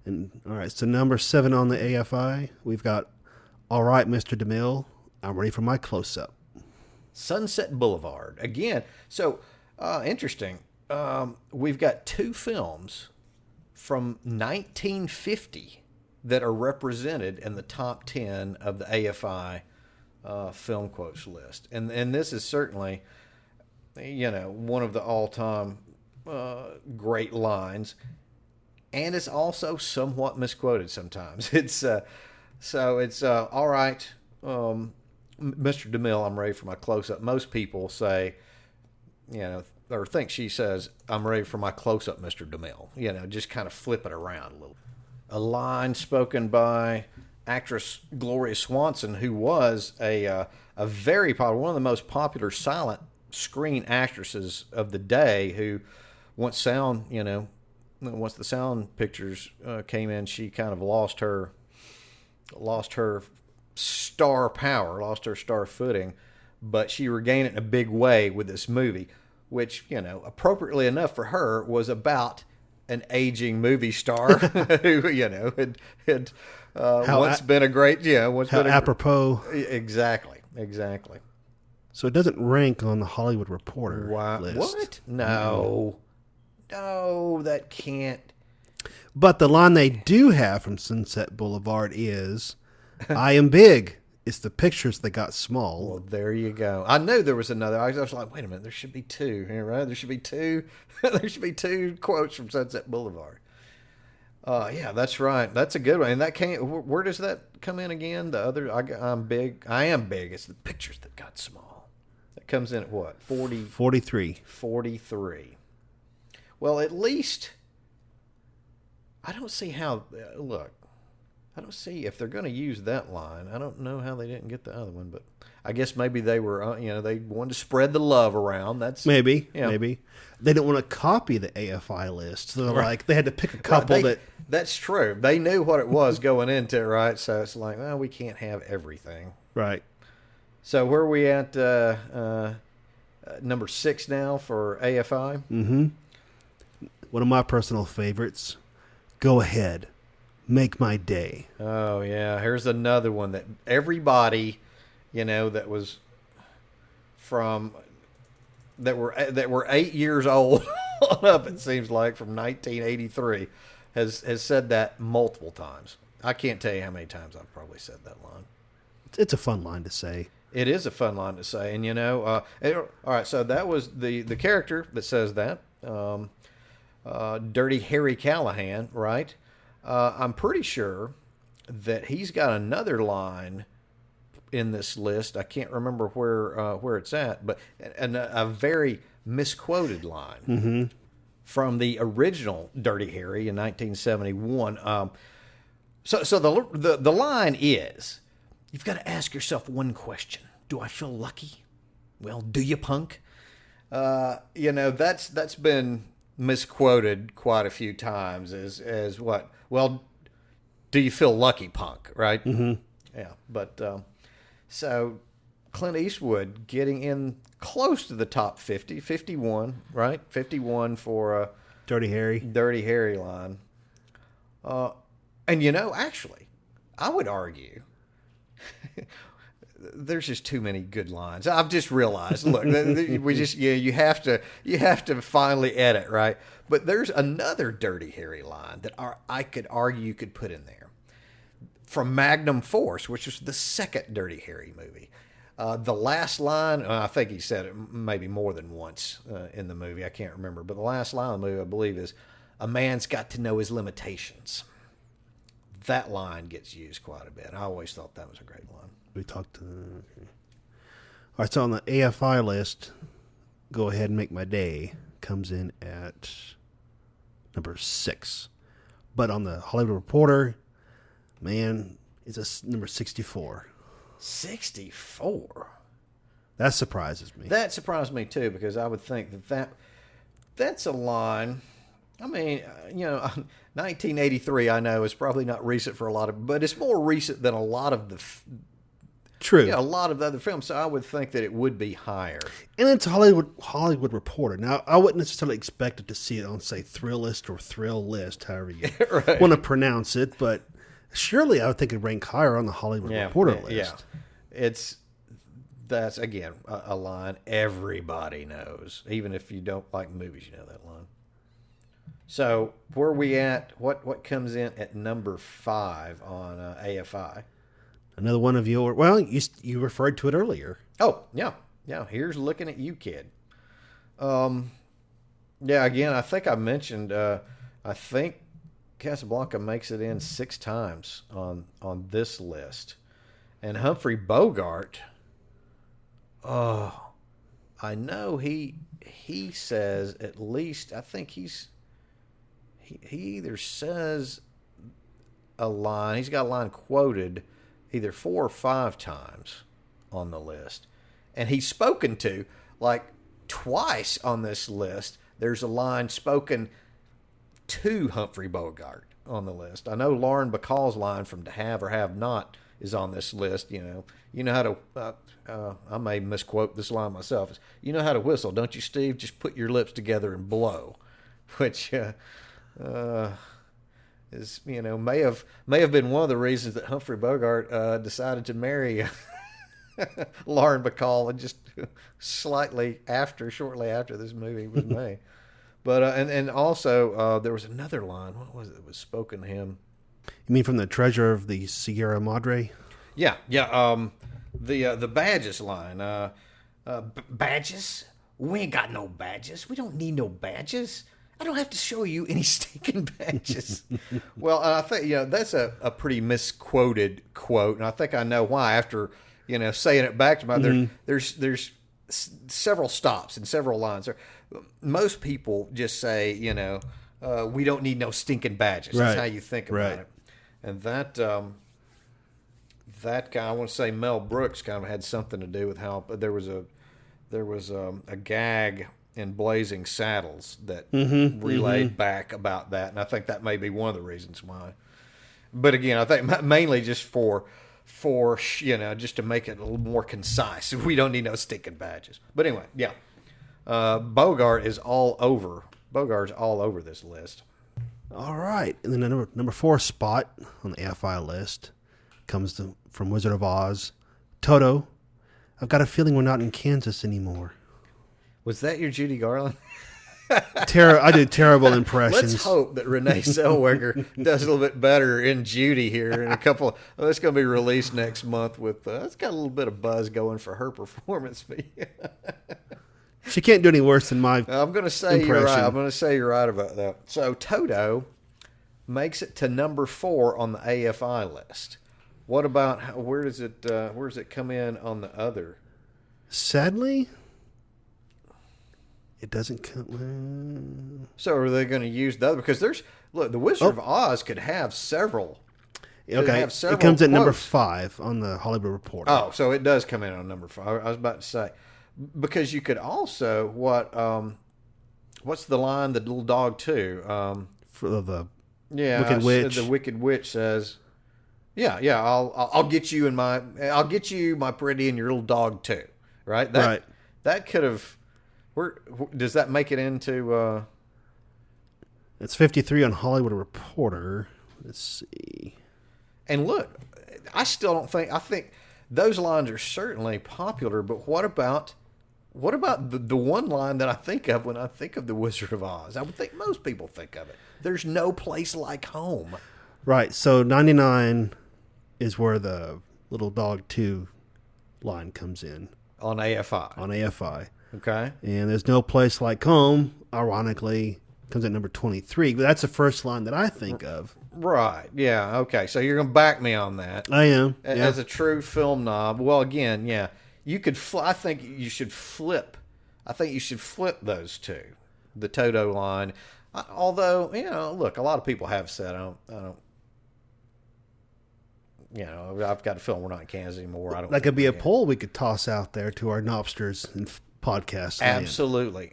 And all right, so number 7 on the AFI, we've got All Right, Mr. DeMille, I'm ready for my close-up. Sunset Boulevard. Again, so interesting. We've got 2 films from 1950 that are represented in the top 10 of the AFI film quotes list. And this is certainly, one of the all-time great lines. And it's also somewhat misquoted sometimes. It's all right, Mr. DeMille, I'm ready for my close-up. Most people say, or think she says, I'm ready for my close-up, Mr. DeMille. Just kind of flip it around a little. A line spoken by actress Gloria Swanson, who was a very popular, one of the most popular silent screen actresses of the day, who once the sound pictures came in, she kind of lost her star power, lost her star footing, but she regained it in a big way with this movie, which, appropriately enough for her, was about an aging movie star who, had once been a great, once been apropos. Exactly. So it doesn't rank on the Hollywood Reporter list. What? No, that can't. But the line they do have from Sunset Boulevard is, I am big. It's the pictures that got small. Well, there you go. I knew there was another. I was like, wait a minute, there should be 2 here, right? There should be 2. There should be 2 quotes from Sunset Boulevard. Yeah, that's right. That's a good one. And that can't. Where does that come in again? The other, I'm big. I am big. It's the pictures that got small. That comes in at what? 43. 43. Well, at least I don't see how. Look, I don't see if they're going to use that line. I don't know how they didn't get the other one, but I guess maybe they were, they wanted to spread the love around. That's maybe. They didn't want to copy the AFI list, so like they had to pick a couple That's true. They knew what it was going into it, right? So it's like, well, we can't have everything, right? So where are we at? Number 6 now for AFI. Mm-hmm. One of my personal favorites. Go ahead. Make my day. Oh, yeah. Here's another one that everybody, that was from that were 8 years old on up, it seems like, from 1983, has said that multiple times. I can't tell you how many times I've probably said that line. It's a fun line to say. It is a fun line to say, and all right. So that was the character that says that, Dirty Harry Callahan, right? I'm pretty sure that he's got another line in this list. I can't remember where it's at, but a very misquoted line from the original Dirty Harry in 1971. So the line is, you've got to ask yourself one question: do I feel lucky? Well, do you, punk? That's been misquoted quite a few times as what? Well, do you feel lucky, punk? Right? Mm-hmm. Yeah, but so Clint Eastwood getting in close to the top 50, 51, right? 51 for a Dirty Harry line. And actually, I would argue there's just too many good lines. I've just realized. Look, you have to finally edit, right? But there's another Dirty Harry line that I could argue you could put in there from Magnum Force, which was the second Dirty Harry movie. The last line, I think he said it maybe more than once in the movie. I can't remember, but the last line of the movie, I believe, is, "A man's got to know his limitations." That line gets used quite a bit. I always thought that was a great line. We talked to... All right, so on the AFI list, Go Ahead and Make My Day comes in at number 6. But on the Hollywood Reporter, man, it's number 64. 64? That surprises me. That surprised me, too, because I would think that's a line... I mean, 1983, I know, is probably not recent for a lot of... But it's more recent than a lot of the... True. A lot of the other films, so I would think that it would be higher. And it's Hollywood Reporter. Now, I wouldn't necessarily expect it to see it on, say, Thrillist or Thrill List, however you right. want to pronounce it. But surely I would think it'd rank higher on the Hollywood Reporter list. Yeah. That's, again, a line everybody knows. Even if you don't like movies, you know that line. So, where are we at? What comes in at number 5 on AFI? Another one of your... Well, you referred to it earlier. Oh, yeah. Yeah, here's Looking at You, Kid. Yeah, again, I think I mentioned... I think Casablanca makes it in 6 times on this list. And Humphrey Bogart... Oh, I know he says at least... I think He either says a line, he's got a line quoted either 4 or 5 times on the list. And he's spoken to, like, twice on this list. There's a line spoken to Humphrey Bogart on the list. I know Lauren Bacall's line from To Have or Have Not is on this list. You know how to, I may misquote this line myself. It's, "You know how to whistle, don't you, Steve? Just put your lips together and blow." Which, is may have been one of the reasons that Humphrey Bogart decided to marry Lauren Bacall, and just shortly after this movie was made. But and also there was another line. What was it that was spoken to him? You mean from the Treasure of the Sierra Madre? Yeah. The badges line. Badges? We ain't got no badges. We don't need no badges. I don't have to show you any stinking badges. Well, I think that's a pretty misquoted quote, and I think I know why. After saying it back to my, there's several stops and several lines. Most people just say, we don't need no stinking badges. Right. That's how you think about it. And that guy, I want to say Mel Brooks, kind of had something to do with how there was a gag in Blazing Saddles that relayed back about that, and I think that may be one of the reasons why. But again, I think mainly just for just to make it a little more concise. We don't need no stinking badges. But anyway, yeah, Bogart is all over. Bogart's all over this list. All right, and then the number 4 spot on the AFI list comes from Wizard of Oz, Toto. I've got a feeling we're not in Kansas anymore. Was that your Judy Garland? I did terrible impressions. Let's hope that Renee Zellweger does a little bit better in Judy here in a couple. It's going to be released next month with. It's got a little bit of buzz going for her performance. She can't do any worse than my. I'm going to say impression. you're right. I'm going to say you're right about that. So Toto makes it to number 4 on the AFI list. What about where does it come in on the other? Sadly, it doesn't come. So are they going to use the other? Because the Wizard of Oz could have several. Okay, it comes at number 5 on the Hollywood Reporter. Oh, so it does come in on number 5. I was about to say, because you could also what's the line the little dog too? For the Wicked Witch. The Wicked Witch says, "Yeah, I'll get you my pretty and your little dog too." Right? Right. That could have. Where does that make it into? It's 53 on Hollywood Reporter. Let's see. And look, I still don't think. I think those lines are certainly popular, but what about the one line that I think of when I think of the Wizard of Oz? I would think most people think of it. There's no place like home. Right. So 99 is where the little dog 2 line comes in. On AFI. Okay. And there's no place like home, ironically, comes at number 23. But that's the first line that I think of. Right. Yeah. Okay. So you're going to back me on that. I am. As a true film knob. Well, again, yeah. You could. I think you should flip. I think you should flip those two. The Toto line. Although, look, a lot of people have said, I don't. I've got a film. We're not in Kansas anymore. I don't. That could be a poll we could toss out there to our Knobsters and podcasts. Absolutely.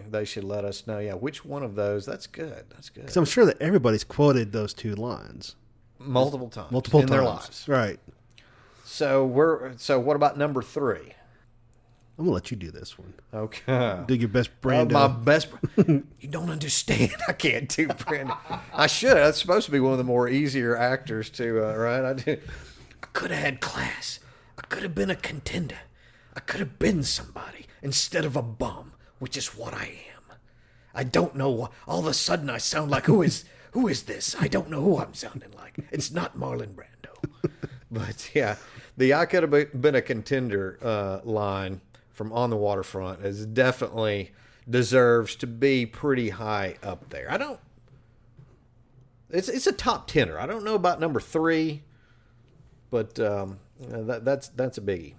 They should let us know. Yeah, which one of those? That's good. Because I'm sure that everybody's quoted those 2 lines multiple times in their lives. Right. So what about number 3? I'm gonna let you do this one. Okay. Do your best, Brando. My best. You don't understand. I can't do Brando. I should. That's supposed to be one of the more easier actors to. Right. I could have had class. I could have been a contender. I could have been somebody instead of a bum, which is what I am. I don't know. All of a sudden, I sound like who is this? I don't know who I'm sounding like. It's not Marlon Brando. But yeah, the I could have been a contender line from On the Waterfront is definitely deserves to be pretty high up there. It's a top 10er. I don't know about number 3, but that's a biggie.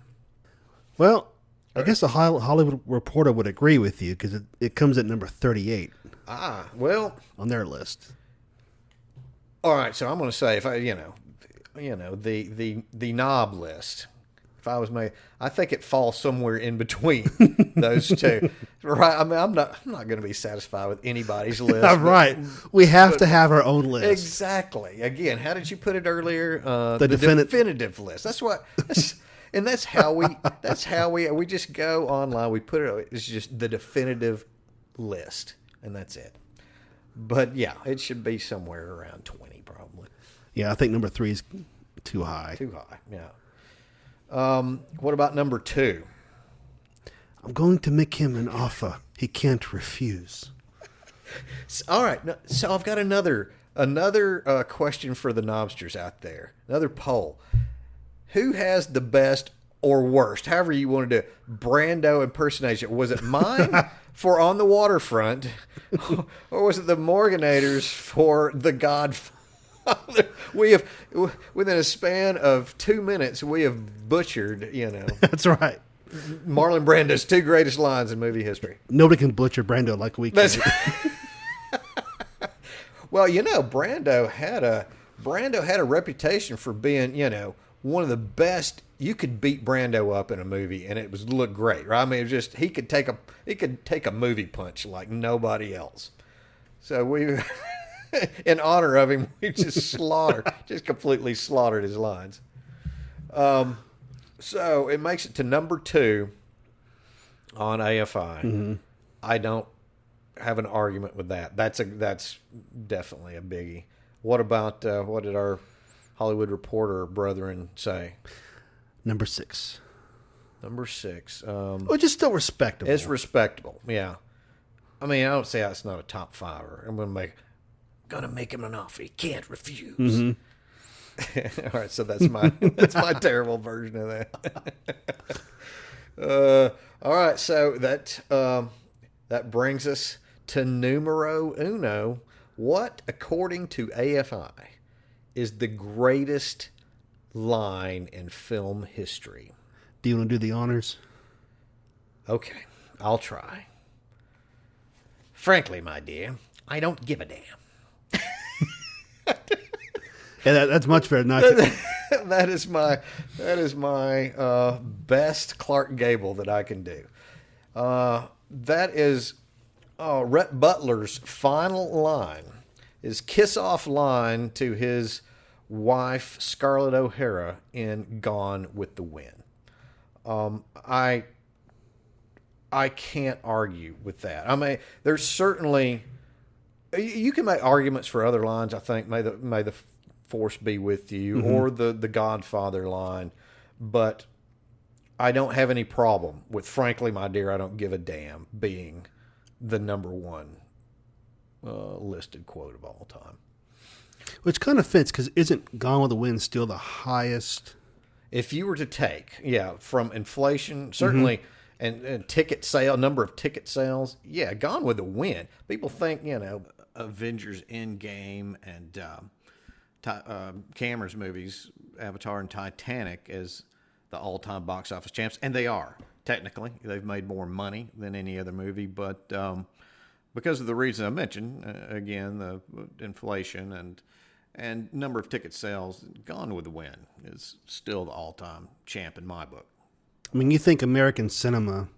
Well, I guess the Hollywood Reporter would agree with you because it comes at number 38. Well, on their list. All right, so I'm going to say if I, the knob list. If I was I think it falls somewhere in between those two. Right? I mean, I'm not going to be satisfied with anybody's list. Right. We have to have our own list. Exactly. Again, how did you put it earlier? The definitive list. And that's how we just go online. We put it. It's just the definitive list, and that's it. But yeah, it should be somewhere around 20, probably. Yeah, I think number 3 is too high. Yeah. What about number 2? I'm going to make him an offer he can't refuse. All right. So I've got another question for the knobsters out there. Another poll. Who has the best or worst, however you want to do it, Brando impersonation? Was it mine for On the Waterfront, or was it the Morganators for The Godfather? We have, within a span of 2 minutes, we have butchered, That's right. Marlon Brando's 2 greatest lines in movie history. Nobody can butcher Brando like we can. Well, Brando had a reputation for being, one of the best. You could beat Brando up in a movie and it would look great, right? I mean, it was just he could take a movie punch like nobody else. So we, in honor of him, we just completely slaughtered his lines. So it makes it to number 2 on AFI. Mm-hmm. I don't have an argument with that. That's definitely a biggie. What about what did our Hollywood Reporter brethren say? Number 6. Number 6. Which is still respectable. It's respectable, yeah. I mean, I don't say it's not a top 5er. I'm gonna make him an offer he can't refuse. Mm-hmm. All right, so that's my terrible version of that. All right, so that brings us to numero uno. What, according to AFI, is the greatest line in film history? Do you want to do the honors? Okay, I'll try. Frankly, my dear, I don't give a damn. Yeah, that's much better. Not to... that is my best Clark Gable that I can do. That is Rhett Butler's final line, his kiss-off line to his wife Scarlett O'Hara in Gone with the Wind. I can't argue with that. I mean, there's certainly, you can make arguments for other lines. I think may the force be with you, mm-hmm. or the Godfather line, but I don't have any problem with frankly, my dear, I don't give a damn being the number 1 listed quote of all time. Which kind of fits because isn't Gone with the Wind still the highest? If you were to take, from inflation, certainly, mm-hmm. and ticket sale, number of ticket sales, Gone with the Wind. People think, Avengers Endgame and Cameron's movies, Avatar and Titanic, as the all-time box office champs, and they are. Technically, they've made more money than any other movie, but because of the reason I mentioned, again, the inflation and number of ticket sales, Gone with the Wind is still the all-time champ in my book. I mean, you think American cinema.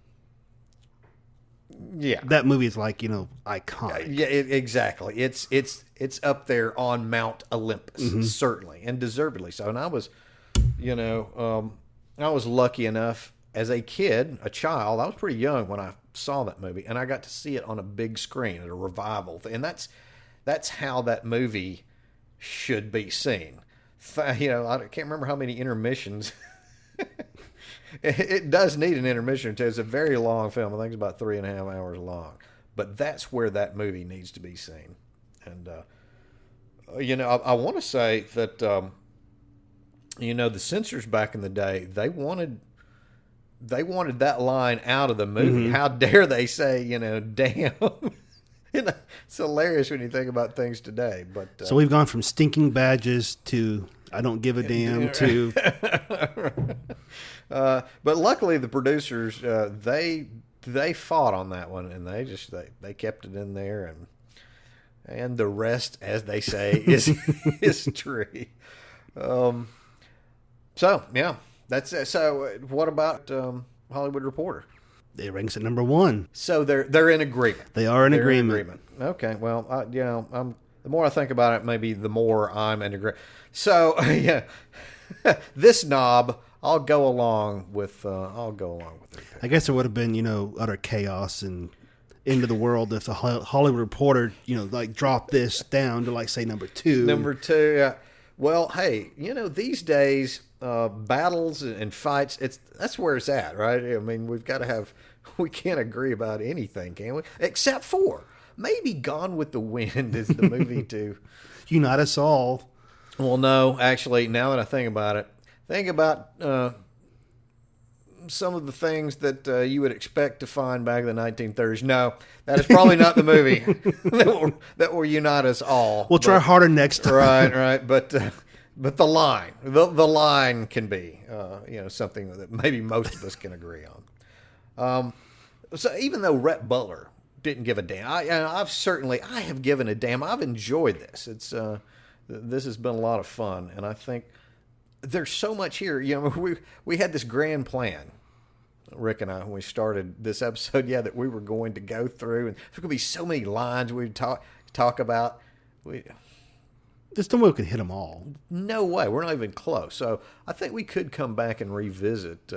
Yeah. That movie is like, iconic. Yeah, exactly. It's up there on Mount Olympus, mm-hmm. certainly, and deservedly so. And I was, I was lucky enough as a child, I was pretty young when I saw that movie, and I got to see it on a big screen at a revival. And that's how that movie should be seen. I can't remember how many intermissions. It does need an intermission too. It's a very long film. I think it's about 3.5 hours long. But that's where that movie needs to be seen. And I want to say that the censors back in the day, they wanted that line out of the movie. Mm-hmm. How dare they say, damn. It's hilarious when you think about things today. But so we've gone from stinking badges to I don't give a damn to. But luckily, the producers they fought on that one, and they kept it in there, and the rest, as they say, is history. So yeah, that's it. So what about Hollywood Reporter? It ranks at number 1. So they're in agreement. They are in agreement. Okay. Well, the more I think about it, maybe the more I'm in agreement. So yeah, this knob, I'll go along with it. I guess it would have been utter chaos and end of the world if the Hollywood Reporter dropped this down to say number 2. Number 2. Yeah. Well, hey, these days. Battles and fights, that's where it's at, right? I mean, we can't agree about anything, can we? Except for maybe Gone with the Wind is the movie to unite us all. Well, no, actually, now that I think about it, think about some of the things that you would expect to find back in the 1930s. No, that is probably not the movie that will unite us all. We'll try harder next time. Right, but the line can be, something that maybe most of us can agree on. So even though Rhett Butler didn't give a damn, I have given a damn. I've enjoyed this. This has been a lot of fun, and I think there's so much here. We had this grand plan, Rick and I, when we started this episode. Yeah, that we were going to go through, and there's going to be so many lines we'd talk about. There's no way we could hit them all. No way. We're not even close. So I think we could come back and revisit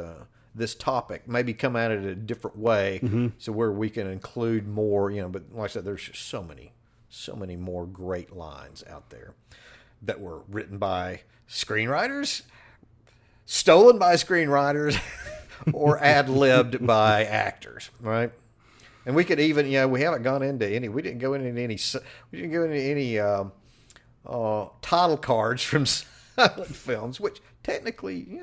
this topic, maybe come at it a different way, mm-hmm. so where we can include more, but like I said, there's just so many more great lines out there that were written by screenwriters, stolen by screenwriters, or ad-libbed by actors, right? And we could even, we haven't gone into any. We didn't go into any. We didn't go into any title cards from silent films, which technically,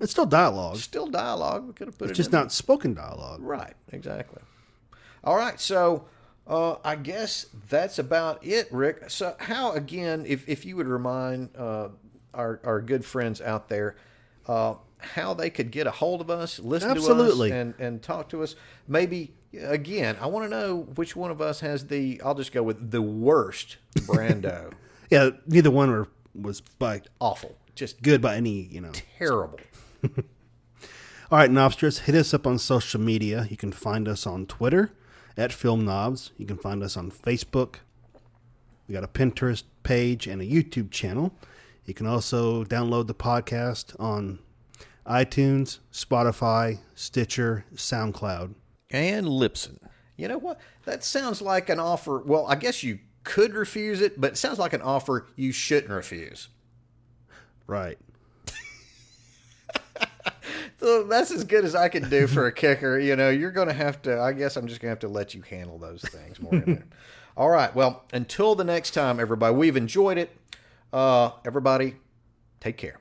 It's still dialogue. still dialogue. We could have put It's it just in not spoken dialogue. Right, exactly. All right, so I guess that's about it, Rick. So how, again, if you would remind our good friends out there how they could get a hold of us, listen Absolutely. to us, and talk to us. Maybe, again, I want to know which one of us has I'll just go with the worst Brando. Yeah, neither one was by Awful. Just good by any, terrible. All right, Knobsters, hit us up on social media. You can find us on Twitter at Film Nobs. You can find us on Facebook. We got a Pinterest page and a YouTube channel. You can also download the podcast on iTunes, Spotify, Stitcher, SoundCloud. And Libsyn. You know what? That sounds like an offer. Well, I guess you could refuse it, but it sounds like an offer you shouldn't refuse. Right. So that's as good as I can do for a kicker. You're going to have to, I guess I'm just going to have to let you handle those things more. All right. Well, until the next time, everybody, we've enjoyed it. Everybody, take care.